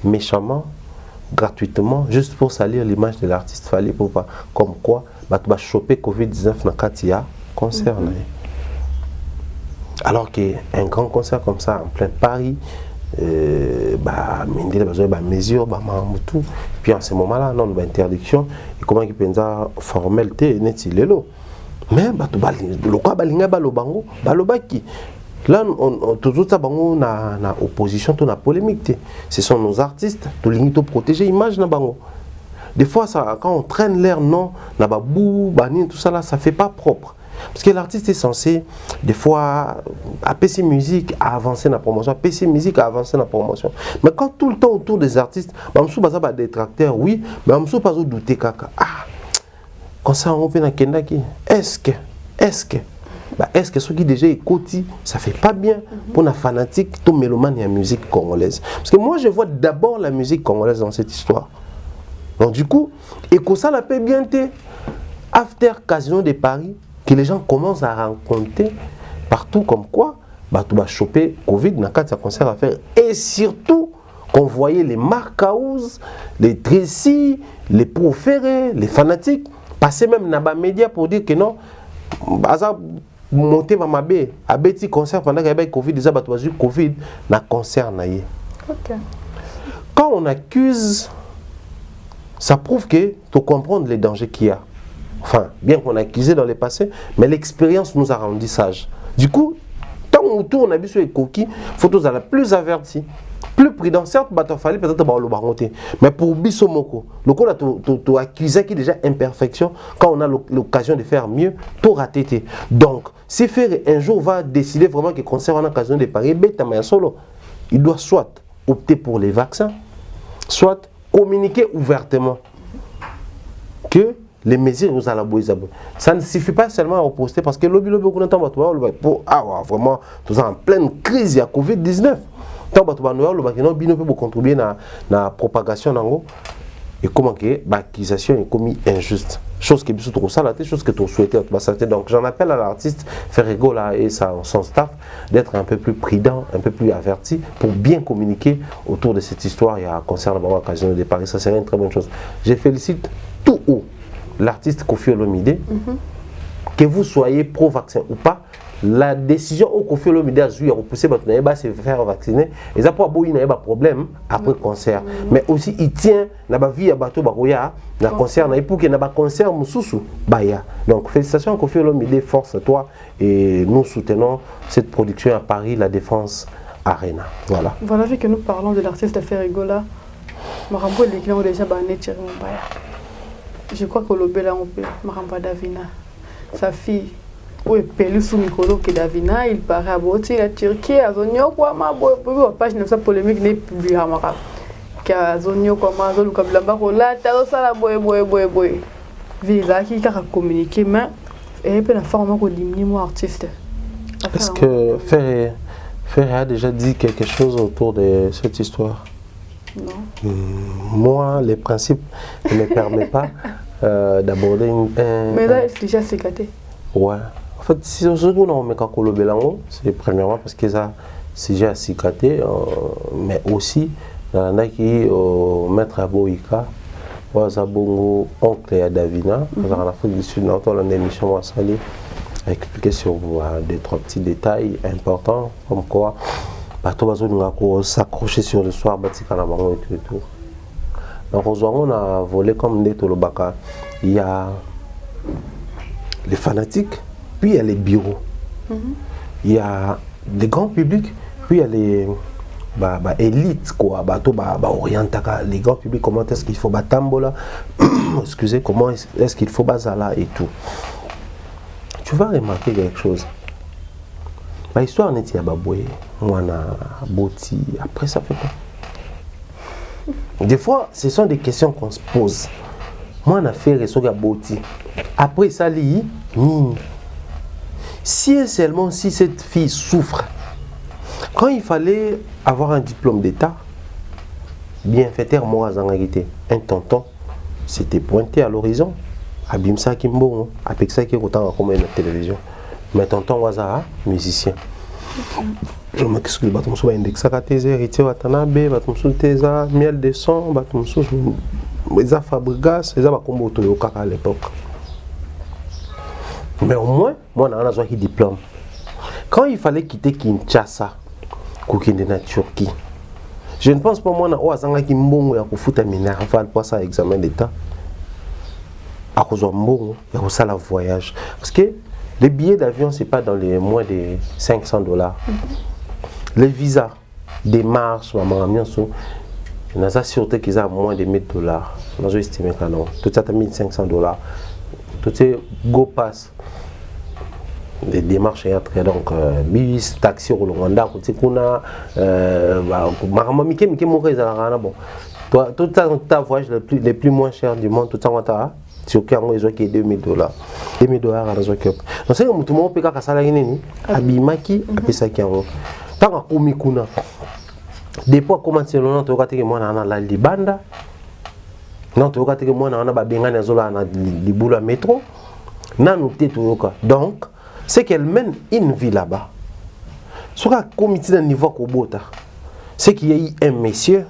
Speaker 1: méchamment gratuitement juste pour salir l'image de l'artiste fallait pour pas comme quoi ba tu ba choper Covid-19 na katia concert alors que un grand concert comme ça en plein Paris mesure tout puis en ce moment là non interdiction et comment qui pensa formalité net lelo mais le quoi balinga balobango balobaki là on toujours ça bango na opposition to na polémique ce sont nos artistes to lingi to protéger image na bango des fois ça quand on traîne l'air non na babou bani tout ça là ça fait pas propre. Parce que l'artiste est censé, des fois, à PC Musique, à avancer dans la promotion, à PC Musique, à avancer dans la promotion. Mais quand tout le temps autour des artistes, je ne suis pas détracteur, oui, mais je ne suis pas douter. Ah, quand ça, on peut dans Kendaki, est-ce que ceux qui déjà écoutent, ça ne fait pas bien pour la fanatique, tout mélomane et la musique congolaise. Parce que moi, je vois d'abord la musique congolaise dans cette histoire. Donc du coup, et que ça la paix bien after Casino de Paris, que les gens commencent à rencontrer partout comme quoi bah tu vas choper Covid dans 4 concert à faire et surtout qu'on voyait les Marcaouz, les Tracy, les proférés, les fanatiques, passer même dans les médias pour dire que non, ça monter ma mabé, à petit concert pendant qu'il y avait Covid, déjà bah tu Covid, na concert na yé.
Speaker 2: Ok.
Speaker 1: Quand on accuse, ça prouve que tu comprends les dangers qu'il y a. Enfin, bien qu'on a accusé dans le passé, mais l'expérience nous a rendu sages. Du coup, tant qu'on tourne sur les coquilles, il faut tous aller plus avertis, plus prudents. Certes, il fallait peut-être le baroter. Mais pour Bissomoko, le coup là, tu accusé qui est déjà imperfection, quand on a l'occasion de faire mieux, tout raté. Donc, si faire un jour va décider vraiment qu'il conserve une occasion de parier, solo, il doit soit opter pour les vaccins, soit communiquer ouvertement que les mesures nous allons boire. Ça ne suffit pas seulement à reposter parce que le beaucoup de temps vraiment nous sommes en pleine crise, il y a Covid-19. Tant que nous peut contribuer à la propagation et comment que l'accusation est commise injuste. Chose qui est trop ça, chose que tu souhaitais. Donc j'en appelle à l'artiste Ferrego et son staff d'être un peu plus prudent, un peu plus averti pour bien communiquer autour de cette histoire et concernant l'occasion de départ. Ça serait une très bonne chose. Je félicite tout haut l'artiste Koffi Olomide, que vous soyez pro-vaccin ou pas, la décision au Koffi Olomide a repoussé à se faire vacciner. Et ça pour avoir un problème après le concert. Mais aussi, il tient la vie à bateau baroya, la concert, pour qu'il y ait un concert moussou. Donc, félicitations Koffi Olomide, force à toi. Et nous soutenons cette production à Paris, la Défense Arena. Voilà.
Speaker 2: Voilà, vu que nous parlons de l'artiste Ferrego là, Marambo et les clients ont déjà banné Thierry Mombaya. Je crois que le Bela on peut, Maramba Davina, sa fille, où est pelé sous micro que Davina, il paraît à Boti, la Turquie, à Zonio, quoi, ma boy, page de sa polémique n'est publiée à Mara. Car Zonio, quoi, ma zone, comme la barre, là, t'as ça la boy. Visa qui a communiqué, mais et puis la forme qu'on diminue moi artiste.
Speaker 1: Est-ce que Ferré a déjà dit quelque chose autour de cette histoire?
Speaker 2: Non.
Speaker 1: Moi, les principes ne me permettent pas d'aborder
Speaker 2: mais là, c'est déjà cicaté.
Speaker 1: Ouais. En fait, si on met Kakolo Belango, c'est premièrement parce que ça c'est déjà cicaté, mais aussi dans la qui maître Aboïka, Wazabongo, oncle et Davina, dans l'Afrique du Sud, dans l'émission Wassali, a expliqué sur deux, trois petits détails importants, comme quoi. On s'accrocher sur le soir, et tout. Donc, on a volé comme des Tolobaka. Il y a les fanatiques, puis il y a les bureaux. Il y a les grands publics, puis il y a les élites, quoi. Les grands publics, comment est-ce qu'il faut Batambola, excusez, comment est-ce qu'il faut Bazala et tout. Tu vas remarquer quelque chose. L'histoire n'est pas baboué, moi na boti, après ça fait quoi? Des fois, ce sont des questions qu'on se pose. Moi na fait reso ga boti. Après ça li si et seulement si cette fille souffre. Quand il fallait avoir un diplôme d'état, bienfaiteur moi zangagité, un tonton s'était pointé à l'horizon. Abimsa Kimbo, Apexa qui est autant comme la télévision. Mais tonton Waza, musicien. Je m'excuse, je me suis indexé à tes héritiers, Watanabe, je me suis miel de son, je me suis Fabrigas, je me suis à l'époque. Mais au moins, moi, j'ai un diplôme. Quand il fallait quitter Kinshasa, pour quitter la Turquie, je ne pense pas moi, je vais foutre un minerval pour ça, examen d'état. À cause de la voyage. Parce que les billets d'avion, ce n'est pas dans les moins de $500. Les visas, des marches, il y a sûreté qu'ils ont moins de $1000. On a estimé que non. Tout ça, $1500. Tout ça, go pass. Les démarches très donc bus, taxi au Rwanda, côté kuna, bon. Tout ta voyage les plus moins chers du monde, tout ça, sur qui ont qui $2000. $2000 à la zone. Donc c'est comme tout le monde peut faire ça là ni abimaki apesa qui en tant que komikuna. Depuis commencer non to kati que moi na la libanda. Non to kati que moi na ba benga na zola na libula métro. Na nous tétoka. Donc c'est qu'elle mène une vie là-bas. Sur un comité de niveau Kobota. C'est qu'il y a eu un monsieur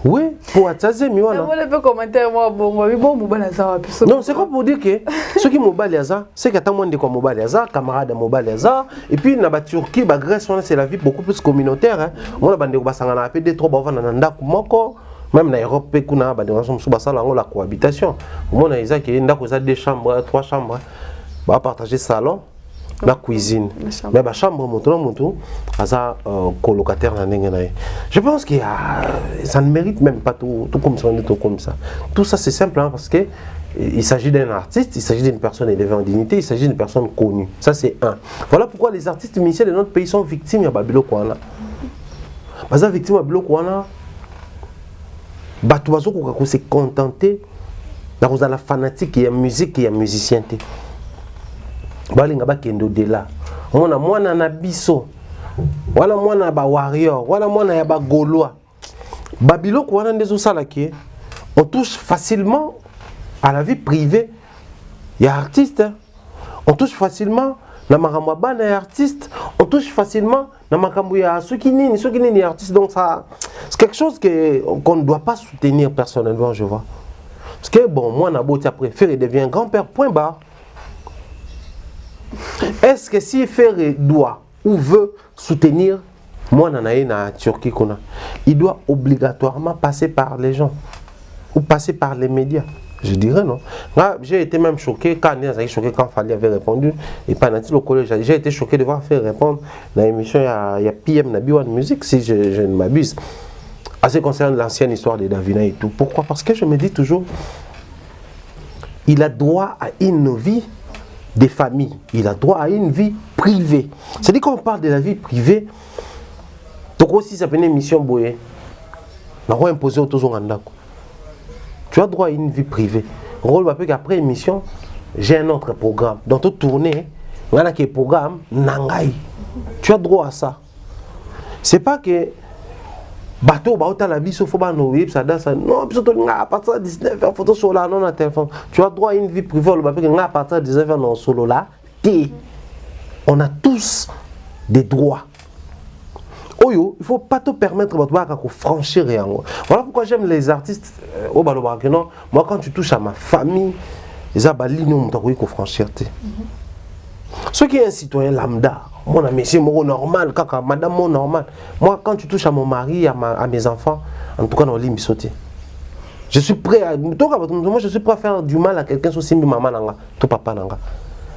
Speaker 1: Oui, pour attirer mi wana.
Speaker 2: On peut commenter moi bon mobile ça.
Speaker 1: Non, c'est quoi pour dire que ceux qui mobile ça, c'est que tant moins de quoi mobile ça, camarade mobile ça, et puis na ba Turquie, ba Grèce, c'est la vie beaucoup plus communautaire hein. On a bande ko basanga na pe des trop bavana na ndako moko, même na Europe pe kuna ba de raison sous basala la cohabitation. Mon na isa ki ndako za 2 chambres, 3 chambres. Ba partager salon. La cuisine, mais la chambre, colocataire. Je pense que ça ne mérite même pas tout comme ça. Tout ça c'est simple hein, parce que il s'agit d'un artiste, il s'agit d'une personne élevée en dignité, il s'agit d'une personne connue. Ça c'est un. Voilà pourquoi les artistes musiciens de notre pays sont victimes de Babilo Kouana. Parce que victime de Babilo Kouana, Batouazo Koukakou s'est contenté d'avoir la fanatique, il y a musique, il y a musicien. Balinga bakendo de là mona mwana na biso wala mwana ba warrior wala mwana ya ba gaulois babiloko wana ndezo salaki on touche facilement à la vie privée ya artiste on touche facilement na makambo bana ya artiste on touche facilement na makambo ya soki nini artiste donc ça c'est quelque chose qu'on ne doit pas soutenir personnellement je vois parce que bon moi na beauté préféré devient grand-père point barre. Est-ce que si Ferré doit ou veut soutenir moi na Turquie, il doit obligatoirement passer par les gens ou passer par les médias? Je dirais non. J'ai été même choqué quand Fali avait répondu et pas au collège. J'ai été choqué de voir faire répondre dans l'émission il y a PM Nabi One Music si je ne m'abuse. En ce qui concerne l'ancienne histoire de Davina et tout. Pourquoi? Parce que je me dis toujours, il a droit à une vie des familles, il a droit à une vie privée. C'est-à-dire qu'on parle de la vie privée, donc aussi ça peut être une mission boyée. On imposer au tozo ngandako. Tu as droit à une vie privée. Rôle après émission, j'ai un autre programme. Dans toute tournée, on a un programme nangai. Tu as droit à ça. C'est pas que bateau baota la vie sauf faut no web ça danse non plutôt à partir de 19h photo sur là non à téléphone. Tu as droit à une vie privée le bateau à partir de 19h non solo là. On a tous des droits. Oyo, il faut pas te permettre de franchir rien. Voilà pourquoi j'aime les artistes au non. Moi quand tu touches à ma famille, les abali non t'as qu'on franchir. Ce qui est un citoyen lambda, mon ami, c'est mon normal, kaka, madame, mon normal. Moi, quand tu touches à mon mari, à mes enfants, en tout cas, on limite sauter. Je suis prêt à. Moi, je suis prêt à faire du mal à quelqu'un, sauf si maman nanga, ton papa nanga.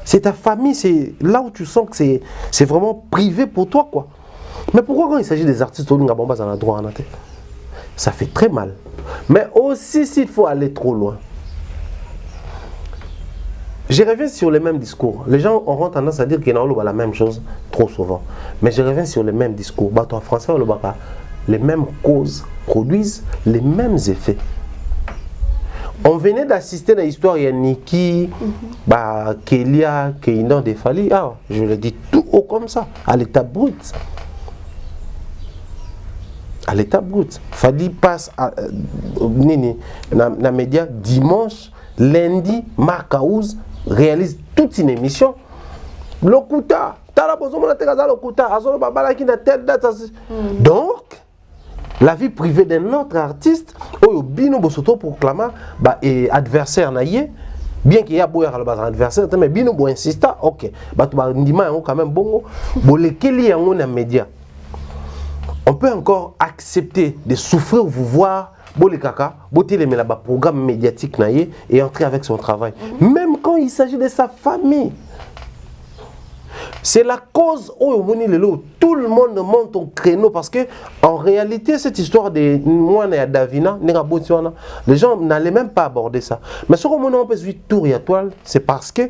Speaker 1: C'est ta famille, c'est là où tu sens que c'est vraiment privé pour toi, quoi. Mais pourquoi quand il s'agit des artistes, on a droit à la tête? Ça fait très mal. Mais aussi, s'il faut aller trop loin. Je reviens sur les mêmes discours. Les gens auront tendance à dire qu'ils n'ont pas la même chose trop souvent. Mais je reviens sur les mêmes discours. En français, les mêmes causes produisent les mêmes effets. On venait d'assister à l'histoire de Niki, Kélia, Kéinan, Defali. Ah, je le dis tout haut comme ça, à l'état brut. À l'état brut. Fali passe à média dimanche, lundi, Marc Aouz réalise toute une émission. Lokuta, donc, la vie privée d'un autre artiste, Bino Bosoto proclama adversaire naïe, bien qu'il y a beau un adversaire, mais Bino Bo insista, ok, quand même bon, média. On peut encore accepter de souffrir, vous voir. Le programme médiatique et entrer avec son travail. Même quand il s'agit de sa famille. C'est la cause où tout le monde monte au créneau parce que en réalité cette histoire de moi et Davina, les gens n'allaient même pas aborder ça. Mais ce qu'on a fait tour et toile, c'est parce que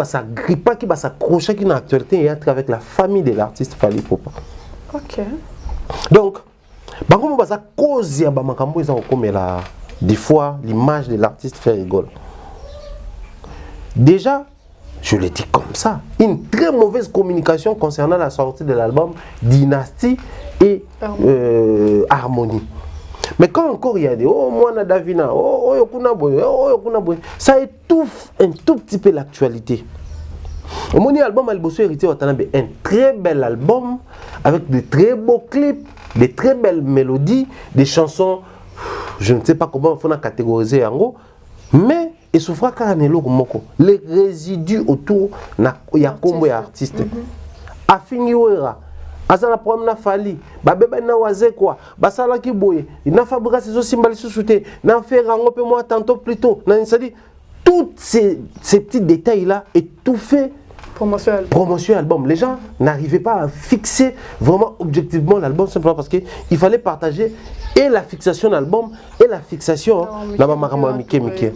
Speaker 1: ça grippe qui va s'accrocher qui dans l'actualité et entrer avec la famille de l'artiste Fally Ipupa.
Speaker 2: Ok.
Speaker 1: Donc cause des fois l'image de l'artiste fait rigoler. Déjà, je le dis comme ça, une très mauvaise communication concernant la sortie de l'album Dynastie et Harmonie. Mais quand encore il y a des moi Davina, ça étouffe un tout petit peu l'actualité. Mon album Albosso Héritier Watanabe, un très bel album avec de très beaux clips. des très belles mélodies, des chansons, je ne sais pas comment il faut catégoriser en gros, mais il souffre quand les résidus autour il y a combien d'artistes. Afingiwera, azala problème na fali, babeba na wazekwa, basala ki boye, na fabrica ces cymbales sous-souté, na faire un peu moins tantôt plus tôt, ça dit tous ces petits détails là étouffés. Promotion album. Les gens n'arrivaient pas à fixer vraiment objectivement l'album simplement parce qu'il fallait partager et la fixation de l'album et la fixation Mickey.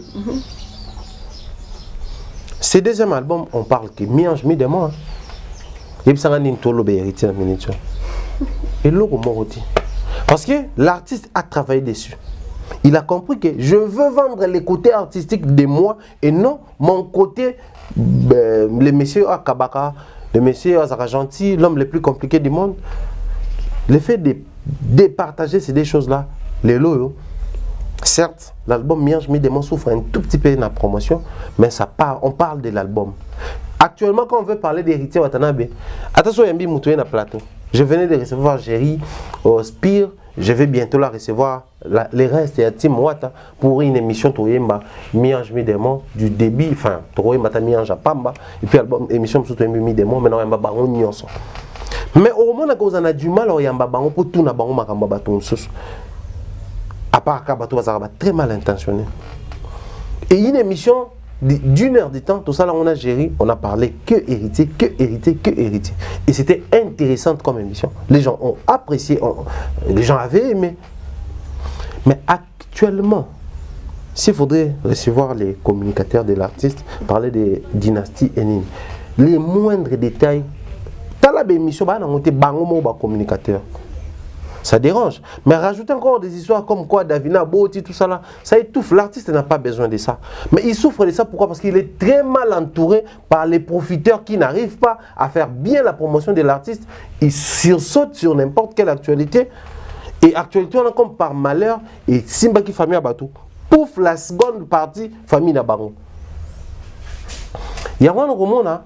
Speaker 1: Ce deuxième album, on parle que Miange mi demo. Et puis ça a une tolo héritier la miniature. Et l'autre parce que l'artiste a travaillé dessus. Il a compris que je veux vendre les côtés artistiques de moi et non mon côté. Les messieurs à Kabaka, les messieurs à Gentil, l'homme le plus compliqué du monde. Le fait de départager ces deux choses-là, les lots, certes, l'album Miange mi demo souffre un tout petit peu de la promotion, mais ça part, on parle de l'album. Actuellement, quand on veut parler d'héritier Watanabe, attention, Yambi Moutoué na plateau. Je venais de recevoir Jerry au Spire. Je vais bientôt la recevoir, les restes et Tim Wata pour une émission Toyemba, Miange mi demo du début, enfin, Toyemba ta Miange à Pamba, et puis l'album émission Toyemba mi demo, maintenant Yamba Bango Nyonso. Mais au moment où on a du mal à Yamba Bango pour tout na Bango Makamba Baton Sous, à part Kabato Bazaraba, très mal intentionné. Et une émission d'une heure de temps, tout ça là on a géré, on a parlé que héritier. Et c'était intéressant comme émission. Les gens ont apprécié, les gens avaient aimé. Mais actuellement, s'il faudrait recevoir les communicateurs de l'artiste, parler des dynasties énigmes, les moindres détails, dans la émission, on a bango communicateur. Ça dérange. Mais rajouter encore des histoires comme quoi Davina Boti, tout ça là, ça étouffe. L'artiste n'a pas besoin de ça. Mais il souffre de ça pourquoi? Parce qu'il est très mal entouré par les profiteurs qui n'arrivent pas à faire bien la promotion de l'artiste. Ils sursautent sur n'importe quelle actualité. Et actualité, on a comme par malheur, et Simba qui famille à Batou. Pouf, la seconde partie, famille d'Abaron. Il y a un roman là,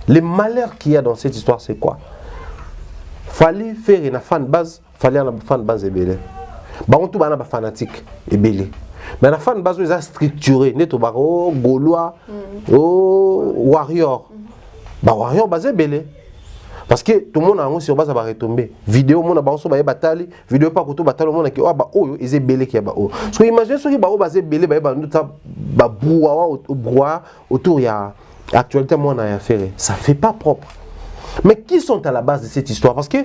Speaker 1: le malheur qu'il y a dans cette histoire, c'est quoi? Fallait faire une fan base. Fallait un fan base ébélé. Baron tout bana fanatique ébélé. Mais la fan base est structuré. Neto baro Gaulois, warrior. Bah warrior base ébélé. Parce que tout le monde a sur base à retomber. Vidéo mon a sur ba batali, vidéo pas koto batali mon qui ba oyo ils ébélé qui ba o. Parce que imagine ceux qui ba o base ébélé ba nduta ba brouhaha autour il y a actualité mon a affaire. Ça fait pas propre. Mais qui sont à la base de cette histoire? Parce que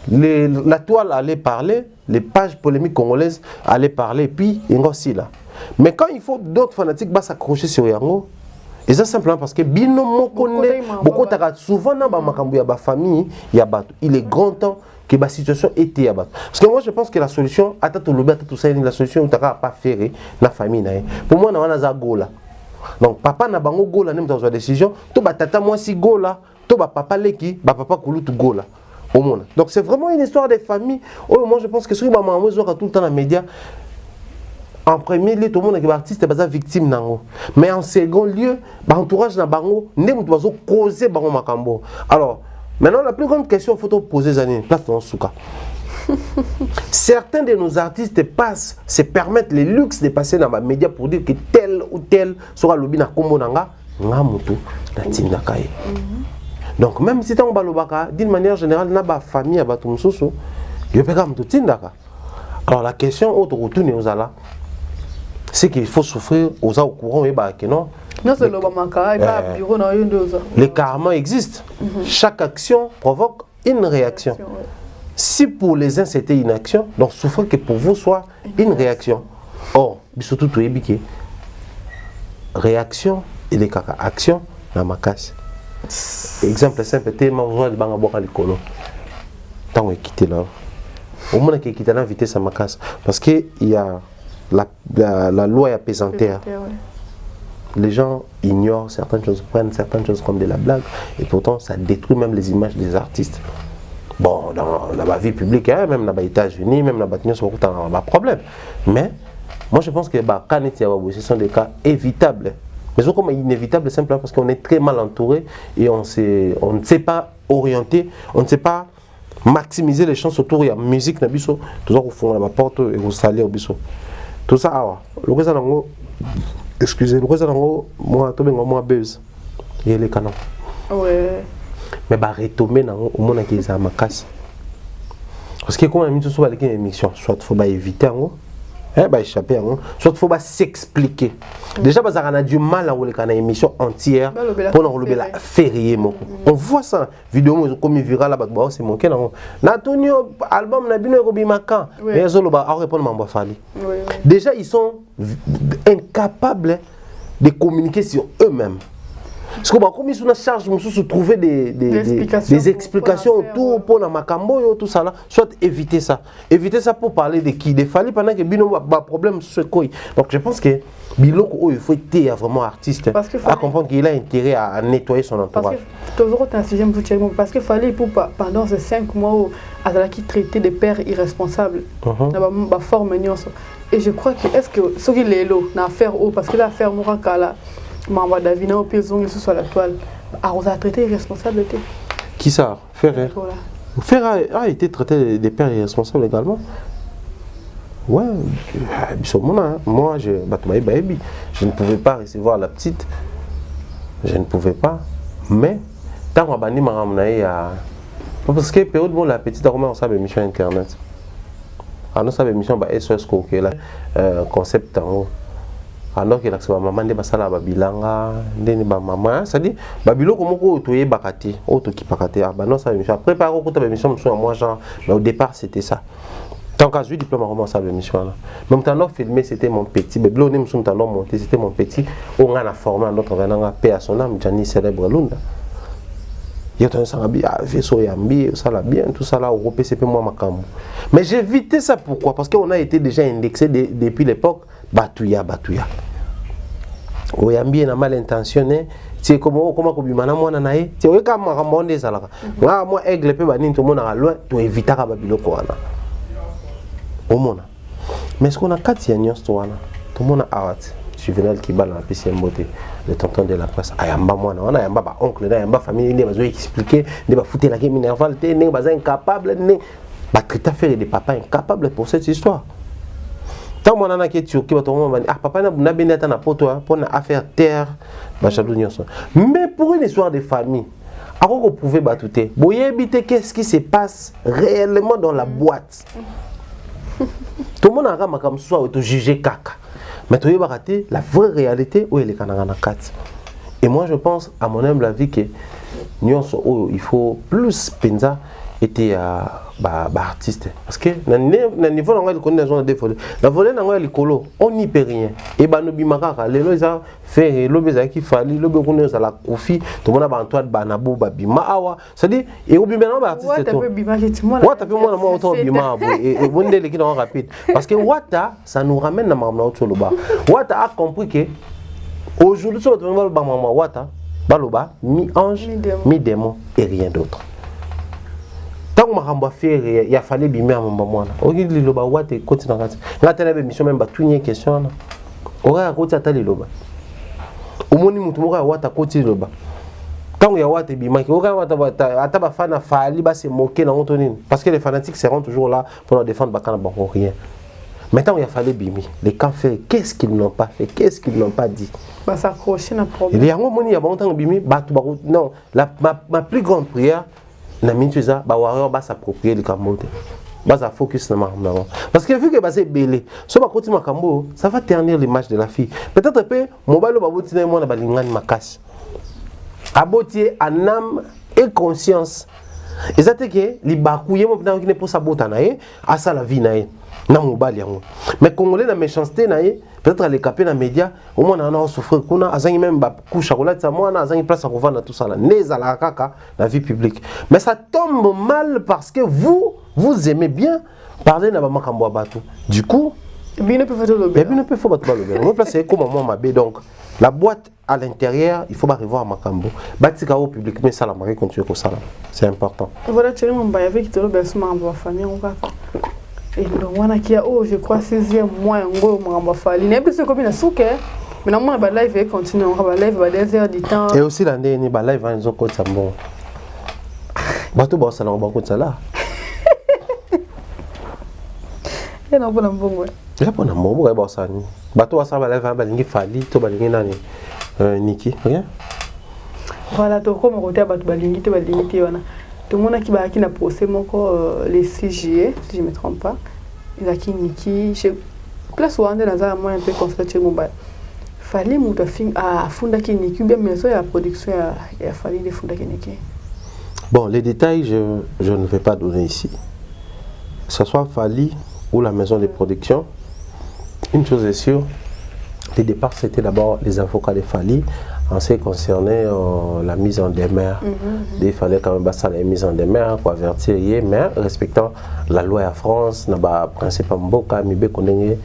Speaker 1: la toile allait parler, les pages polémiques congolaises allaient parler, et puis il y a aussi là. Mais quand il faut d'autres fanatiques s'accrocher sur Yango, et ça simplement parce que binomo connaît beaucoup souvent dans ma famille, il est grand temps que la situation était à battre. Parce que moi je pense que la solution, la solution où tu n'as pas faire la famille. Pour moi, on a un gola. Donc papa n'a pas de gola dans sa décision, tout tata moi si gola. Papa leki, papa koulou tout gola. Donc c'est vraiment une histoire de famille. Oh, moi je pense que si maman tout le temps dans les médias, en premier lieu tout le monde est artiste est victime nango. Mais en second lieu, l'entourage na bango ne doit causer bango makambo. Alors maintenant la plus grande question faut poser Zani, place dans souka. Certains de nos artistes se permettent le luxe de passer dans les médias pour dire que tel ou tel sera lobby na kombo nanga ngamutu na tindakaye. Donc même si tu as d'une manière générale, tu as famille, alors la question c'est qu'il faut souffrir aux au courant et non. Les karma existent. Chaque action provoque une réaction. Si pour les uns c'était une action, donc souffrir que pour vous soit une réaction. Or, surtout tout est réaction et les actions dans ma casse. Exemple simple, tellement besoin de bangaboka likolo. Tant quitté là. Au moins qui quitte la vitesse à ma casse. Parce que il y a la loi apesanteur. Les gens ignorent certaines choses, prennent certaines choses comme de la blague, et pourtant ça détruit même les images des artistes. Bon, dans la vie publique, hein, même dans les États-Unis, même dans les États-Unis, il y a un problème. Mais moi je pense que ce sont des cas évitables. Mais c'est comme inévitable simplement parce qu'on est très mal entouré et on ne sait pas orienter, on ne sait pas maximiser les chances autour de la musique na biso tout ça fond la porte et au salir biso tout ça awa le reste nango excusez le reste nango moi to benga moi buzz et les canons
Speaker 2: ouais
Speaker 1: mais ba retomber nango au monde qui ça makasi parce que comme on a mis tout sur la émission soit faut ba éviter ngo bah échapper soit faut pas s'expliquer déjà parce qu'on a du mal à rouler quand émission entière pour nous rouler la férié on voit ça vidéo comme viral là bas c'est manqué non Natonio album na bino ko bimaka mais zo ba répondre mamba fali déjà ils sont incapables de communiquer sur eux-mêmes. Parce que comme ils ont la charge, ils se trouver des explications autour pour la macambo tout ça là, soit éviter ça pour parler de qui, des fallis pendant que bino a problème sur ce quoi. Donc je pense que Biloko il faut être vraiment artiste à comprendre qu'il a intérêt à nettoyer son entourage.
Speaker 2: Parce que fallait pour pendant ces 5 mois où Azala qui traitait des pères irresponsables, la forme et je crois que est-ce que ce qu'il est là, l'affaire parce que l'affaire Mourakala Mamba Davina au Pizon et sur la toile, a traité irresponsable.
Speaker 1: Qui ça? Ferrer. Ferrer a été traité des pères irresponsables également. Ouais, moi je ne pouvais pas recevoir la petite. Je ne pouvais pas. Mais, tant que je suis parce que période où la petite a commencé à émission internet. Alors, ça émission SOS Kokela, concept en haut. Alors que la maman de basala babilanga ndeni ba maman ça dit babilo komoko toye bakati auto ki bakati ah bah non ça émission après par contre émission moi genre mais au départ c'était ça tant qu'à jouer diplôme à commencer l'émission là même temps filmé c'était mon petit bébé on me temps monté c'était mon petit on a formé un autre venant paix à son âme Gianni célèbre Lunda il y a un bien vaisseau yambi ça là bien tout ça là au PCP moi makambo mais j'ai évité ça pourquoi parce qu'on a été déjà indexé depuis l'époque batouya oyambi na mal intentionné c'est comme bimana mwana nae c'est oka makambo salaka nga moi aigle pe bani to mona loin to évitaka babiloko wana omona mais ce qu'on a quatre nyons to wana to mona awat juvenal qui bala na pisi mbote le tonton de la presse ayamba mwana wana ayamba ba oncle na ayamba famille ne bazo expliquer ne ba fouter la game nerval te ne baza incapable ne ba traiter faire des papas incapables pour cette histoire. Tant mon ana qui est turquie, papa n'a bien na poto pour na affaire terre, mais pour une histoire de famille, à quoi vous pouvez batouter? Boyez habiter qu'est-ce qui se passe réellement dans la boîte. Tout le monde a rama comme soit auto jugé caca, mais tu vas rater la vraie réalité où il est canana 4. Et moi je pense à mon humble avis que il faut plus penser était artiste parce que na niveau na ngai connait zone de voler la voler na ngai likolo on n'y peut rien et ba no bimakaka lelo isa faire lobe za ki fali lobe ko za la kofi to mona ba Antoine Banabo ba bima awa ça dit et obimena ba artiste to wata pe mona mo to bima et bonde le ki na rapide parce que wata ça nous ramène na mamna otoloba wata a compris que aujourd'hui sur le ba mama wata baloba mi ange mi démon et rien d'autre. Tant que il a fallu bimer à mon mwana. Ogi liloba wate koti na kati. La télé émission même ba tout question na. Ora koti atali loba. Omoni mutu moko wata koti loba. Tant que ya wate bimaki, ora wata ata ba fana fali ba se moquer na ontonine parce que les fanatiques seront toujours là pour défendre bakana ba rien. Maintenant il a fallu bimi. Les camps fait qu'est-ce qu'ils n'ont pas fait, qu'est-ce qu'ils n'ont pas dit. Ba s'accrocher na problème. Il y a un moment il y a bon temps bimi ba non, ma plus grande prière na mintuza ba warrior ba s'approprier le Cameroun ba sa focus na makambo parce que vu que ba c'est belé so ba continue makambo ça va ternir l'image de la fille peut-être peu mobile ba botina mo na balingani makasi abotier en âme et conscience et ça te que li bakuye mo na ki ne pour sabota na ye asa la vie na ye na mobile yango mais congolais na méchanceté na ye peut-être les capés na média au moins on a souffrir kuna azangi même ba couche chocolat ça moi na azangi place à revendre tout ça là neza la kaka la vie publique mais ça tombe mal parce que vous aimez bien parler na ba makambo batou du coup
Speaker 2: bien ne peut faire le
Speaker 1: bien ne peut faut battre le bien moi place comme moi ma bé donc la boîte à l'intérieur il faut pas revoir makambo batika au public mais ça la marque continue comme ça c'est important
Speaker 2: voilà tu mon ba avec tout le bercement en famille on va et donc wana kia je crois 6e mois ngo mamba fali n'est plus comme une souke mais non moi ba live continue on va live ba 2 heures du temps
Speaker 1: et aussi la ndeni ba live en zoko tsambo bato ba sala ba ko tsala
Speaker 2: Et non, bon, bon, ouais.
Speaker 1: Là, pour l'amour, ouais, bon, ça. Bateau, ça va lever, balingi fali, to balingi nani, Niki, rien.
Speaker 2: Voilà, donc comme on retient balingi, voilà. Tout le monde qui n'a procès les 6 juillet, si je ne me trompe pas. Il a qui Niki, je place où on est dans un moyen un peu construit Mumbai. Fallait mon film à fonder qui Niki, bien mais ça la production il a fallu les fonder qui Niki.
Speaker 1: Bon, les détails je ne vais pas donner ici. Que ce soit Fali ou la maison de production, une chose est sûre, le départ c'était d'abord les avocats de Fali. En ce qui concernait la mise en demeure, il fallait quand même ça la mise en demeure pour avertir, mais respectant la loi en France, n'a pas principe mboka mibe konenge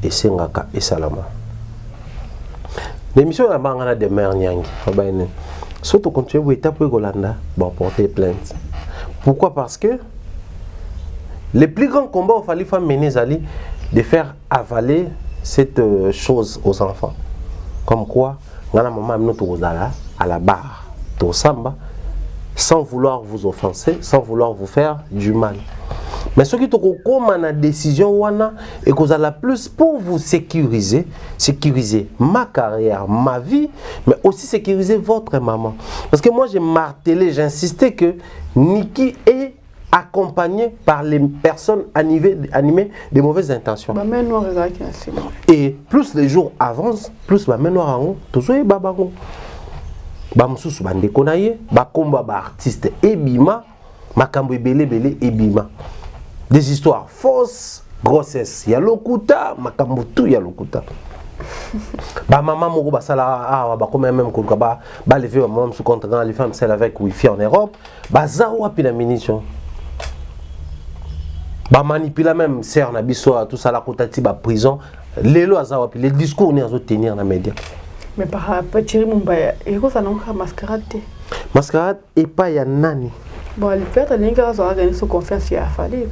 Speaker 1: et sengaka et salama. L'émission la banga la demeure nyangi, fabaine. Surtout quand tu es étape Golanda, bon porter plainte. Pourquoi? Parce que les plus grands combats il fallait faire mener Zali de faire avaler cette chose aux enfants. Comme quoi Ngana maman nous à la barre, au samba, sans vouloir vous offenser, sans vouloir vous faire du mal. Mais ce qui est comme une décision wana et que vous allez plus pour vous sécuriser ma carrière, ma vie, mais aussi sécuriser votre maman. Parce que moi j'ai martelé, j'ai insisté que Niki est accompagné par les personnes animées de mauvaises intentions. Et plus les jours avancent, plus ma main noire en haut, toujours babango. Bamsusu bande konaye, bakomba ba artiste ebima, makambo belé ebima. Des histoires fausses, grossesse, ya lokuta, makambo tout ya lokuta. Ba maman moko ba sala ba comme même ko ba lever maman sous contrat les femmes celle avec wifi en Europe, ba zawa pi la munition. Ba manipula même sœur na biso tout ça la kotati ba prison lelo azawa pi les discours ni azo tenir na média.
Speaker 2: Mais par rapport Thierry Mumbaya et ko ça non mascarade.
Speaker 1: Mascarade et pas ya nani.
Speaker 2: Bon le fait les gars ont gagné sous confiance à Fali.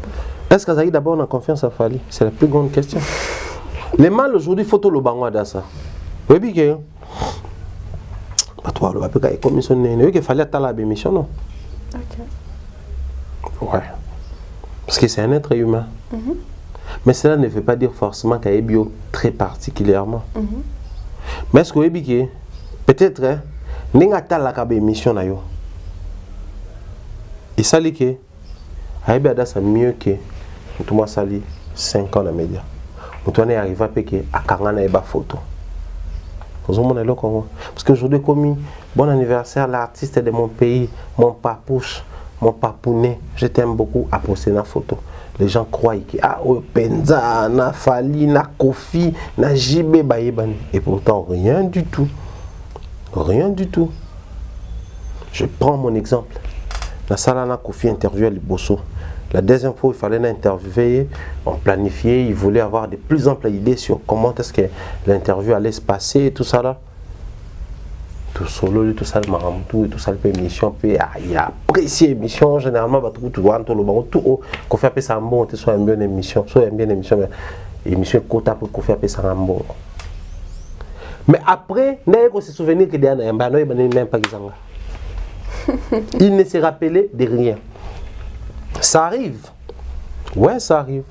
Speaker 1: Est-ce que ça d'abord on a confiance à Fali? C'est la plus grande question. Les mal aujourd'hui photo le bango da ça. Oui bien. Pas toi le pas commission né que Fali à la émission non. OK. Ouais. Parce que c'est un être humain. Mais cela ne veut pas dire forcément qu'il y ait bio très particulièrement. Mais est-ce que vous savez peut-être, n'enga tala ka émission na yo. Et ça que Aïbada c'est mieux que tout moi sali 5 ans dans les médias. On est arrivé à péquer à 40 ans photo. Parce qu'aujourd'hui comme bon anniversaire l'artiste de mon pays, mon papouche. Mon papounet, je t'aime beaucoup à poster la photo. Les gens croient que Penza, na Fali, na Kofi, na Jibé Bayebani. Et pourtant, rien du tout. Rien du tout. Je prends mon exemple. La salle na Kofi interviewé les Bosso. La deuxième fois, il fallait l'interviewer, on planifiait, il voulait avoir de plus amples idées sur comment est-ce que l'interview allait se passer et tout ça là. Tout solo, tout ça, tout ça, l'émission, puis il a apprécié l'émission, généralement, tout qu'on fait ça en bon, soit une bonne émission, soit une bonne émission, mais l'émission est quota pour qu'on fait ça en bon. Mais après, il se souvenir que il ne s'est rappelé de rien. Ça arrive. Ouais, ça arrive.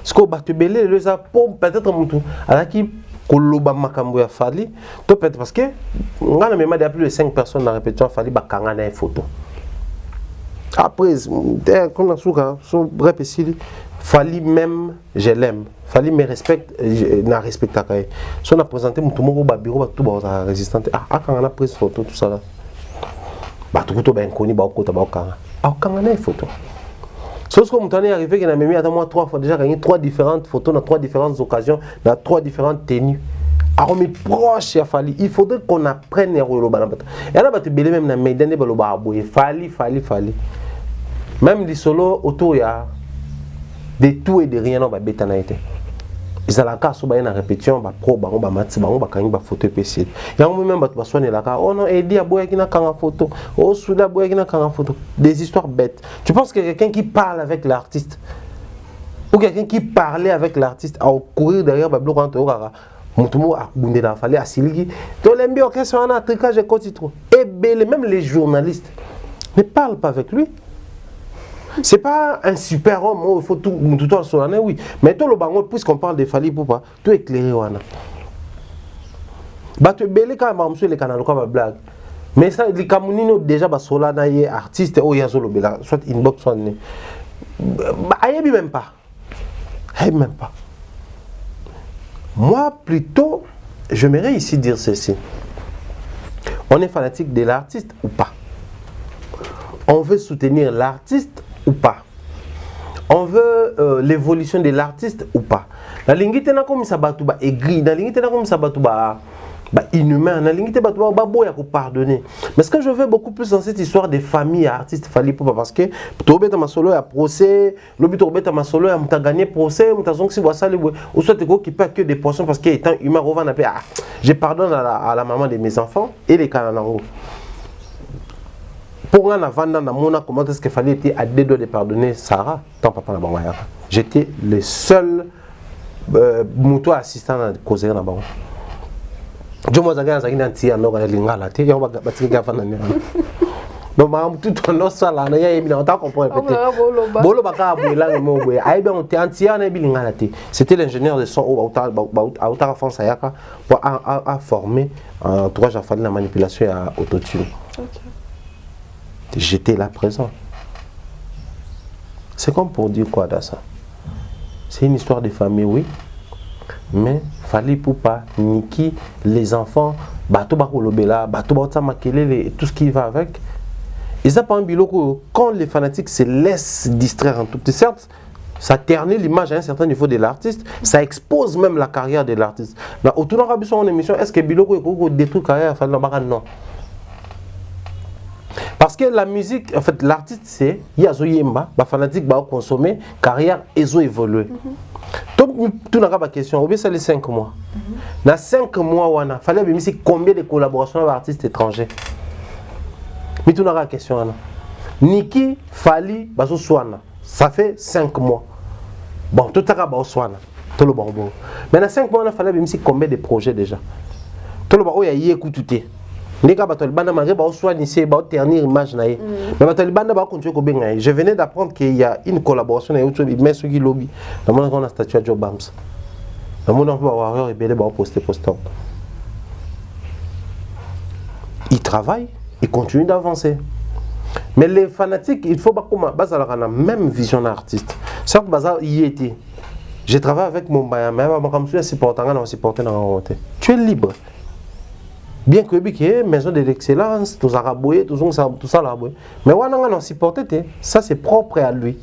Speaker 1: Ce qu'on bat belé, peut-être mon tour. Alors qui Koloba makambo ya Fali, peut-être parce que on a même plus de 5 personnes dans la répétition Fali ba kangana une photo. Après comme la son bref ici Fali même je l'aime. Fali me respecte, na respecte ta kai. Si on a présenté mon tout mon bureau tout ba résistante quand on a pris photo tout ça là. Ba tout ba inconnu ba okota ba kanga. Kangana une photo. Sauf que mon est arrivé qu'il a mis à moi 3 fois déjà gagné 3 différentes photos dans 3 différentes occasions, dans 3 différentes tenues. Alors mais proche il Fali, il faudrait qu'on apprenne les rôles balabata. Et là bah tu belé même dans médan de baloba aboye Fali. Même les solos autour il y a de tout et de rien non ba bétanaité. Ils ont la carte sur une répétition ba pro ba mati ba kangi ba photo PC. Il y a même ba soigner la carte. Oh non Eddie aboye qui na kanga photo. Oh Souda aboye qui na kanga photo. Des histoires bêtes. Tu penses que quelqu'un qui parle avec l'artiste ou quelqu'un qui parlait avec l'artiste à courir derrière ba bloc en torara. Mutumo a bundé la fallait à Siligi. To l'embio question en Afrique je continue trop. Et même les journalistes ne parlent pas avec lui. C'est pas un super homme, il faut tout le temps sur l'année, oui. Mais tout le bango, puisqu'on parle de Fally Ipupa, tout éclairé, wana. Bah, tu belé quand même, monsieur, les canaux, comme blague. Mais ça, les Camounino, déjà, bah, Solana, y est artiste, oh, y a Zolo Bela, soit inbox, soit né. Bah, aïe, même pas. Aïe, même pas. Moi, plutôt, j'aimerais ici dire ceci. On est fanatique de l'artiste ou pas? On veut soutenir l'artiste ou pas? On veut l'évolution de l'artiste ou pas? La ligne est comme ça, bah aigri. La ligne est comme ça, bah inhumain. La ligne est bah boya pour pardonner. Mais ce que je veux beaucoup plus dans cette histoire des familles artistes, Fally Ipupa, parce que tu as ma solo à procès, le but tu ma solo à gagné procès, tu as donc si ça ou soit tu qui pas que des poissons parce qu'il étant humain, je pardonne à la maman de mes enfants et les cananangos. Pour un avant dans mon comment est-ce qu'il fallait être à deux doigts de pardonner Sarah, tant papa na bangaya. J'étais le seul moto assistant à causer na bango. Je me zaga zaga nanti ando ga lingala te yo ba batika fa na ne. No ma tout on sala na ya yemi na ta comprendre peut-être. Bolo baka boela mo boya. Ai bien on te anti na bi lingala te. C'était l'ingénieur de son au Outa France Ayaka pour a former en trois j'ai fallu la manipulation à autotune. OK. J'étais là présent. C'est comme pour dire quoi dans ça? C'est une histoire de famille, oui. Mais Fally Ipupa, Niki, les enfants, Bato Bakolobela, Bato Baotamakelele et tout ce qui va avec. Et ça, par exemple, quand les fanatiques se laissent distraire en tout petit, certes, ça ternit l'image à un certain niveau de l'artiste, ça expose même la carrière de l'artiste. Autour de la émission, est-ce que Biloko détruit la carrière? Non. Parce que la musique, en fait, l'artiste, c'est Yazo Yemba, les fanatiques vont consommer, carrière, ils ont évolué. Tout n'a pas de question, c'est les 5 mois. Dans 5 mois, il fallait combien de collaborations avec artistes étrangers? Mais tout n'a pas de question. Niki, Fally, ça fait 5 mois. Bon, tout n'a pas de question. Mais dans 5 mois, il fallait combien de projets déjà? Tout le monde a écouté. Je venais d'apprendre qu'il y a une collaboration avec Messugi Lobby. Dans mon statut à Joe Bams. Dans mon warrior et belé poster. Ils travaillent, ils continuent d'avancer. Mais les fanatiques, il faut pas qu'on la même vision d'artiste. Certes, y était. J'ai travaillé avec mon bain, mais je suis supporter dans tu es libre. Bien que la maison de l'excellence, tout ça là. Mais on a supporté, ça c'est propre à lui.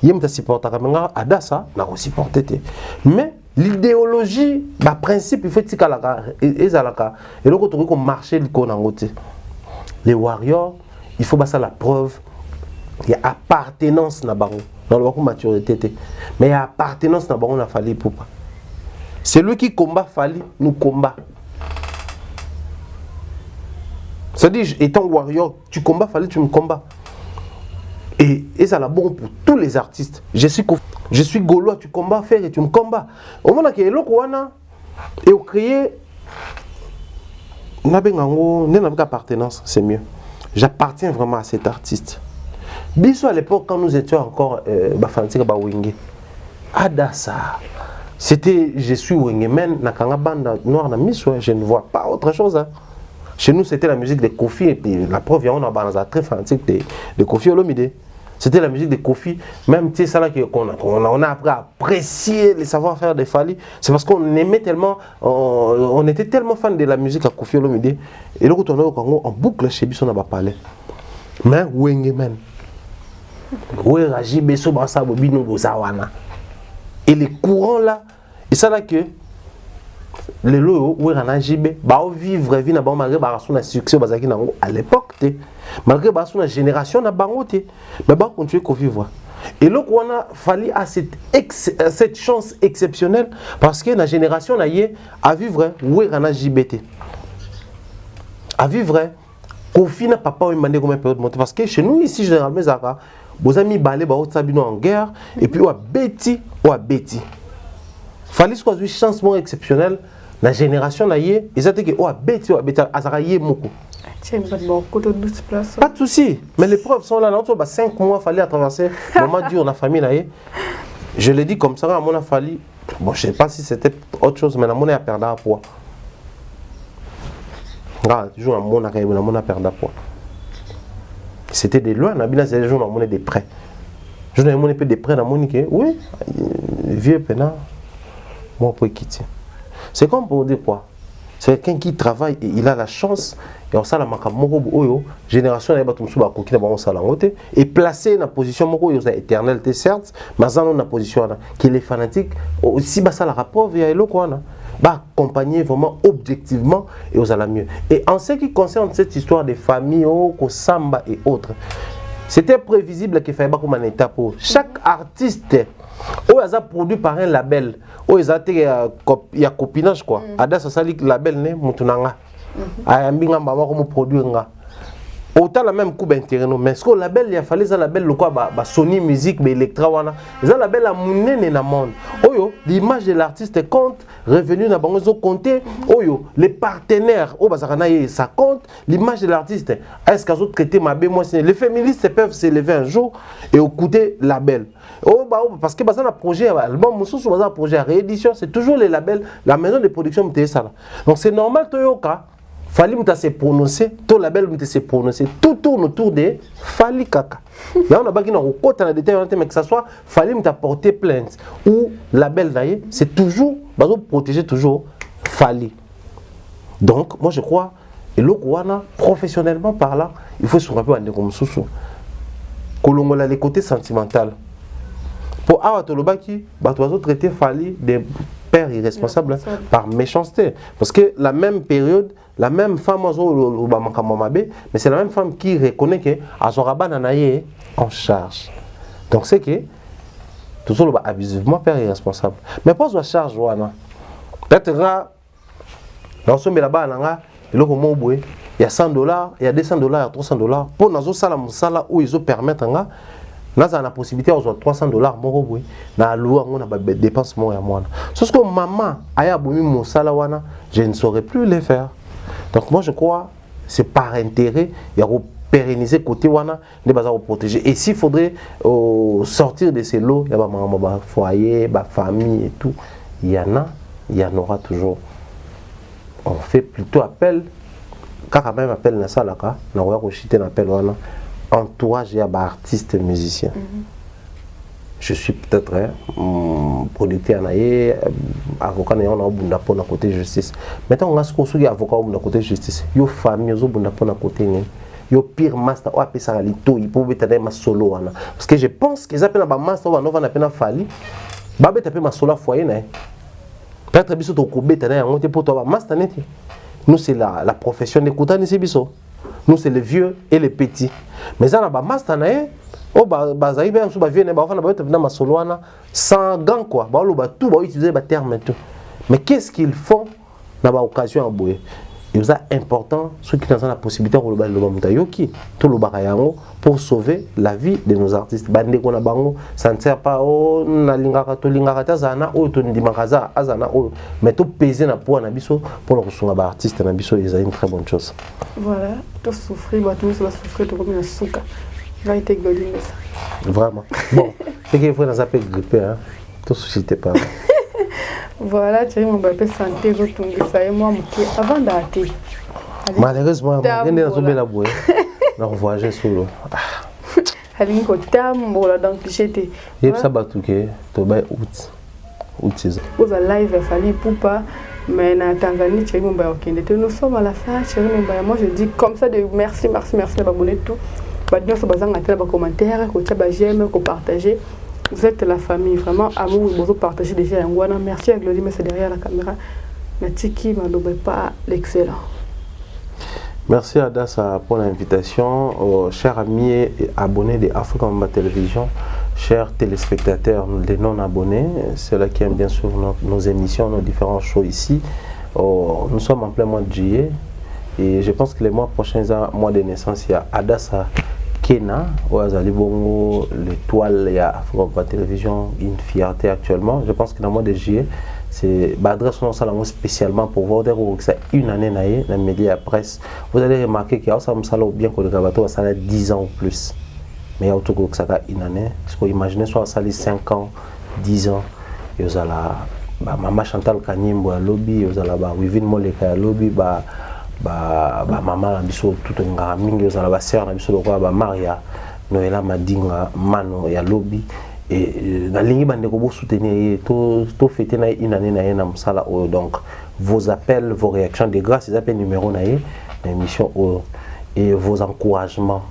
Speaker 1: Il a supporté à ça, on a supporté. Mais l'idéologie, le principe, il faut que et le côté qu'on marche les warriors, il faut passer la preuve. Il y a appartenance dans le maturité. Mais il y a appartenance dans le Fally Ipupa. Celui qui combat Fally, nous combat. C'est-à-dire, étant warrior, tu combats, Fally, tu me combats. Et ça là bon pour tous les artistes. Je suis gaulois, tu combats, faire et tu me combats. Au moment que l'Okwana et au créer, n'a pas appartenance, c'est mieux. J'appartiens vraiment à cet artiste. Biso à l'époque, quand nous étions encore Bafantika Bawenge, Adassa, c'était je suis Wengemen, Nakanga Banda Noir na Miso, je ne vois pas autre chose. Hein. Chez nous, c'était la musique de Kofi, et puis la preuve, on a un très fanatique de Kofi Olomide. C'était la musique de Kofi, même tu sais, ça là qu'on a appris à apprécier les savoir-faire de Fally. C'est parce qu'on aimait tellement, on était tellement fan de la musique à Kofi Olomide. Et là, quand on est au Congo, en boucle chez Bisson, on n'a pas parlé. Mais Wengemen, Raji Beso Basa Bobino Bozawana. Et les courants là, et ça là que. Les lots où on a jibé, vivre vie na ba malgré ba son succès bazaki na à l'époque malgré ba son génération na bangote mais ba continuer ko vivre. Et là on a fallu à cette chance exceptionnelle parce que la génération na yé à vivre où on a jibé à vivre Kofi na papa ou mandé comme période monter parce que chez nous ici généralement zaka vos amis balé ba otsabino en guerre et puis ou à Betty. Fally soit une chance exceptionnelle. La génération là, ils étaient que Betty Azaraye Moko. Pas de souci. Mais les preuves sont là. Dans 5 mois, il fallait traverser. Maman dit on a famille là. Je l'ai dit comme ça, à mon fallu. Bon, je ne sais pas si c'était autre chose, mais la monnaie a perdu à poids. Toujours la monnaie a perdu à poids. C'était des lois, c'est des jours où on a des prêts. Je n'ai pas des prêts dans mon oui, vieux pénal, moi pour quitter. C'est comme pour dire quoi? C'est quelqu'un qui travaille et il a la chance, et on sait la génération et placé dans la position éternelle, certes, mais dans la position qui est fanatique, aussi ça la rapport via l'eau. Accompagner vraiment objectivement et aux la mieux. Et en ce qui concerne cette histoire de famille, Samba et autres, c'était prévisible qu'il fallait pas comme un état pour chaque artiste où il a produit par un label, où il y a copinage quoi. Ada ça sali label ne mutunanga. Ayambinga mama comme produire nga. Autant la même coupe intérêt mais ce que le label il a fallu ça label le quoi Sony Music mais Electra wana ça label a monnaie na monde oyo l'image de l'artiste compte revenu na bango zo compter oyo les partenaires au bazakana ça compte l'image de l'artiste est-ce qu'ils ont traité ma bé moi les féministes peuvent se lever un jour et écouter label parce que bazana projet album mususu bazana projet réédition c'est toujours les labels la maison de production mté ça donc c'est normal toyoka Fali Mouta s'est prononcé, tout label Mouta s'est prononcé, tout tourne autour de Fali Kaka. Là on a pas qui n'a aucun dans détail, mais que ça soit Fali Mouta porter plainte ou label d'ailleurs, c'est toujours, protéger toujours Fali. Donc moi je crois, et l'Okouana, professionnellement parlant, il faut se rappeler de comme Soussou. Kolongola les côtés sentimentaux. Pour Awatolobaki, tu traiter Fali des pères irresponsables par méchanceté. Parce que la même période, la même femme, mais c'est la même femme qui reconnaît que Azoraba Nanaye en charge. Donc c'est que tout ça abusivement père irresponsable. Mais pas en charge, peut-être là, là-bas, il y a $100, il y a $200, il y a $300. Pour nous, ça où ils permettent nous avons la possibilité de $300 mon na loi on a des dépenses moi à moi. Sauf que maman aya bomi mon salawana, je ne saurais plus les faire. Donc moi je crois c'est par intérêt il y a pérenniser côté wana ne pas protéger et s'il faudrait sortir de ces lots il y a ba foyer, ba famille et tout, il y en aura toujours. On fait plutôt appel car même appel na salaka na roya ko chiter na appel wana entourage et artiste musicien. Je suis peut-être producteur avocat on a pour côté justice. Maintenant on a ce qu'on suit avocat on côté justice. Yo famille zo bunda pour côté yo pire master ou appeler ça lito il peut être ma solo wana parce que je pense que ça appelle ba master ou nova na pena fali ba beta pe ma solo foyer na peut-être biso to ko beta na on te pour toi master neti. Nous c'est la profession d'écouter ni c'est biso. Nous c'est les vieux et les petits. Mais ça n'a pas master nae bazaï bien sous vieux ne ba fana ba venir ma solo wana sans gants quoi ba lo ba tout ba utiliser ba terme tout. Mais qu'est-ce qu'ils font na ba occasion à boyer? Il est important ceux qui ont la possibilité de le tout le barayango pour sauver la vie de nos artistes. Bande ko na bango ça ne sert pas na lingaka to lingaka tazana o to ndimakaza azana o mais to peser na poids na biso pour le sunga ba artiste na biso ils ont une très bonne chose. Voilà,
Speaker 2: tout souffrir ba tout ça souffrir to comme un souka. Va être golden ça.
Speaker 1: Vraiment. Bon, c'est qu'il faut dans appel grippé hein. Tout suscité pas.
Speaker 2: Voilà, tu as mon bébé santé, moi, avant d'arrêter.
Speaker 1: Malheureusement, je n'ai pas la bouée. On voyage sur l'eau.
Speaker 2: Allez, on va dans le cliché.
Speaker 1: Il y a ça batouké, tu vas août. Août,
Speaker 2: vous avez live, il fallait pour pas. Mais en Tanzanie, tu as mon bébé. Nous sommes à la fin, tu as mon bébé. Moi, je dis comme ça de merci, merci, merci, d'abonner tout. Nous sommes dans les commentaires, que tu as j'aime, que partager. Vous êtes la famille, vraiment, amour, vous partagez déjà un guana. Merci à Glody, mais c'est derrière la caméra. Natiki m'a pas l'excellent.
Speaker 1: Merci à Dassa pour l'invitation. Chers amis et abonnés de Africa Mamba Télévision, chers téléspectateurs, les non-abonnés, ceux-là qui aiment bien sûr nos émissions, nos différents shows ici. Nous sommes en plein mois de juillet et je pense que les mois prochains, mois de naissance, il y a Adassa Kena, l'étoile, il y a Africa Télévision, une fierté actuellement. Je pense que dans le mois de juillet, c'est l'adresse spécialement pour voir que c'est une année dans les médias presse. Vous allez remarquer qu'il y a ça bien que le Gabato ça a 10 ans ou plus. Mais il y a autour que ça a une année. Parce que imaginez soit ça a 5 ans, 10 ans. Il y a maman Chantal Kanyimbo à lobby, il y a Wivine Moleka à lobby, maman la biso tout un mingi, il y a sœur la biso de Maria Noëlla Madinga Mano à lobby. Et la ligne bande ko soutenir tout fêter na une année na musala donc vos appels, vos réactions de grâce, les appels numéro na émission et vos encouragements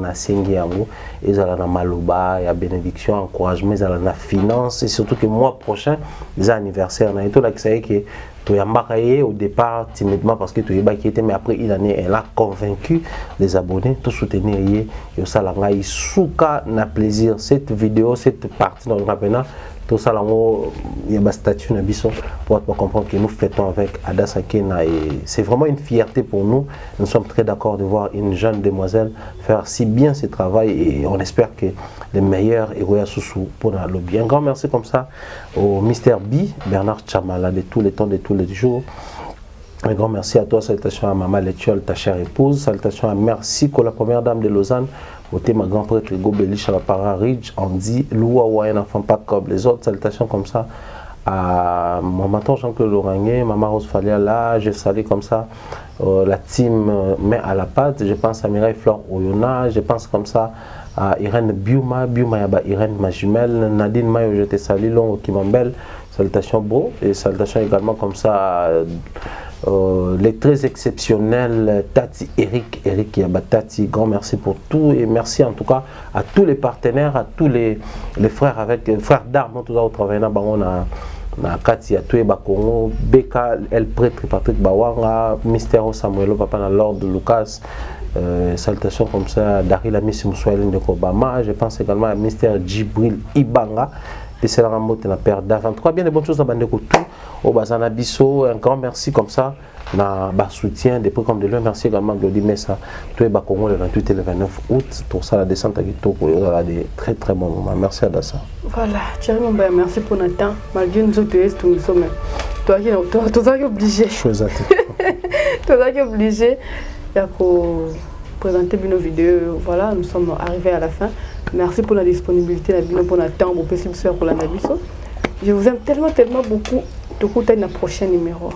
Speaker 1: na sengi yango ezala na maloba ya bénédiction, encouragement ezala na finance et surtout que mois prochain les anniversaires na to la qui que to yambaka au départ timidement parce que tu yeba qui était mais après une année elle a convaincu les abonnés tout soutenir et ça la ngai souka na plaisir cette vidéo cette partie dans le rappena tout ça là il y a un statut na biso pour comprendre que nous fêtons avec Ada Sakena et c'est vraiment une fierté pour nous. Nous sommes très d'accord de voir une jeune demoiselle faire si bien ce travail et on espère que les meilleurs héros sous pour le lobby. Un grand merci comme ça au Mr B Bernard Chamala de tous les temps de tous les jours. Un grand merci à toi, salutations à Maman Létiole, ta chère épouse, salutations à Merci, la première dame de Lausanne. Côté ma grand prêtre Hugo Belich à la Pararidge, on dit Louawa, un enfant pas comme les autres, salutations comme ça à Maman Jean-Claude Laurangé, Maman Rose Faliala, je salue comme ça la team mais à la pâte, je pense à Mireille Flore Oyona, je pense comme ça à Irène Biuma Yaba Irène ma jumelle, Nadine Mayo, je te salue, Long Kimambel, salutations beau et salutations également comme ça à, les très exceptionnels Tati Eric Yabatati, grand merci pour tout et merci en tout cas à tous les partenaires, à tous les frères avec les frères d'armes tout ça au travail na Kati à tous Bakongo, Beka El Prêtre Patrick Bawanga, Mystère Samuelo Papa na Lord Lucas, salutations comme ça à Daryl Amis Moussoël de Kobama, je pense également à Mystère Djibril Ibanga. C'est la ramote la père d'avant. Trois bien de bonnes choses à bande tout au Bazana Bisso. Un grand merci comme ça. Na soutien des prix comme de l'un. Merci également Glody Messa. Tout est Bakongo le 28 et le 29 août. Pour ça la descente à Gito pour des très très bons moments. Merci à Dassa.
Speaker 2: Voilà, Thierry Mumba, merci pour notre temps. Malgré nous autres, nous sommes. Toi qui es obligé.
Speaker 1: Chose à
Speaker 2: toi qui es obligé. Pour présenter nos vidéos. Voilà, nous sommes arrivés à la fin. Merci pour la disponibilité, pour notre temps, pour la Nabiso. Je vous aime tellement beaucoup. De coup, dans le prochain numéro.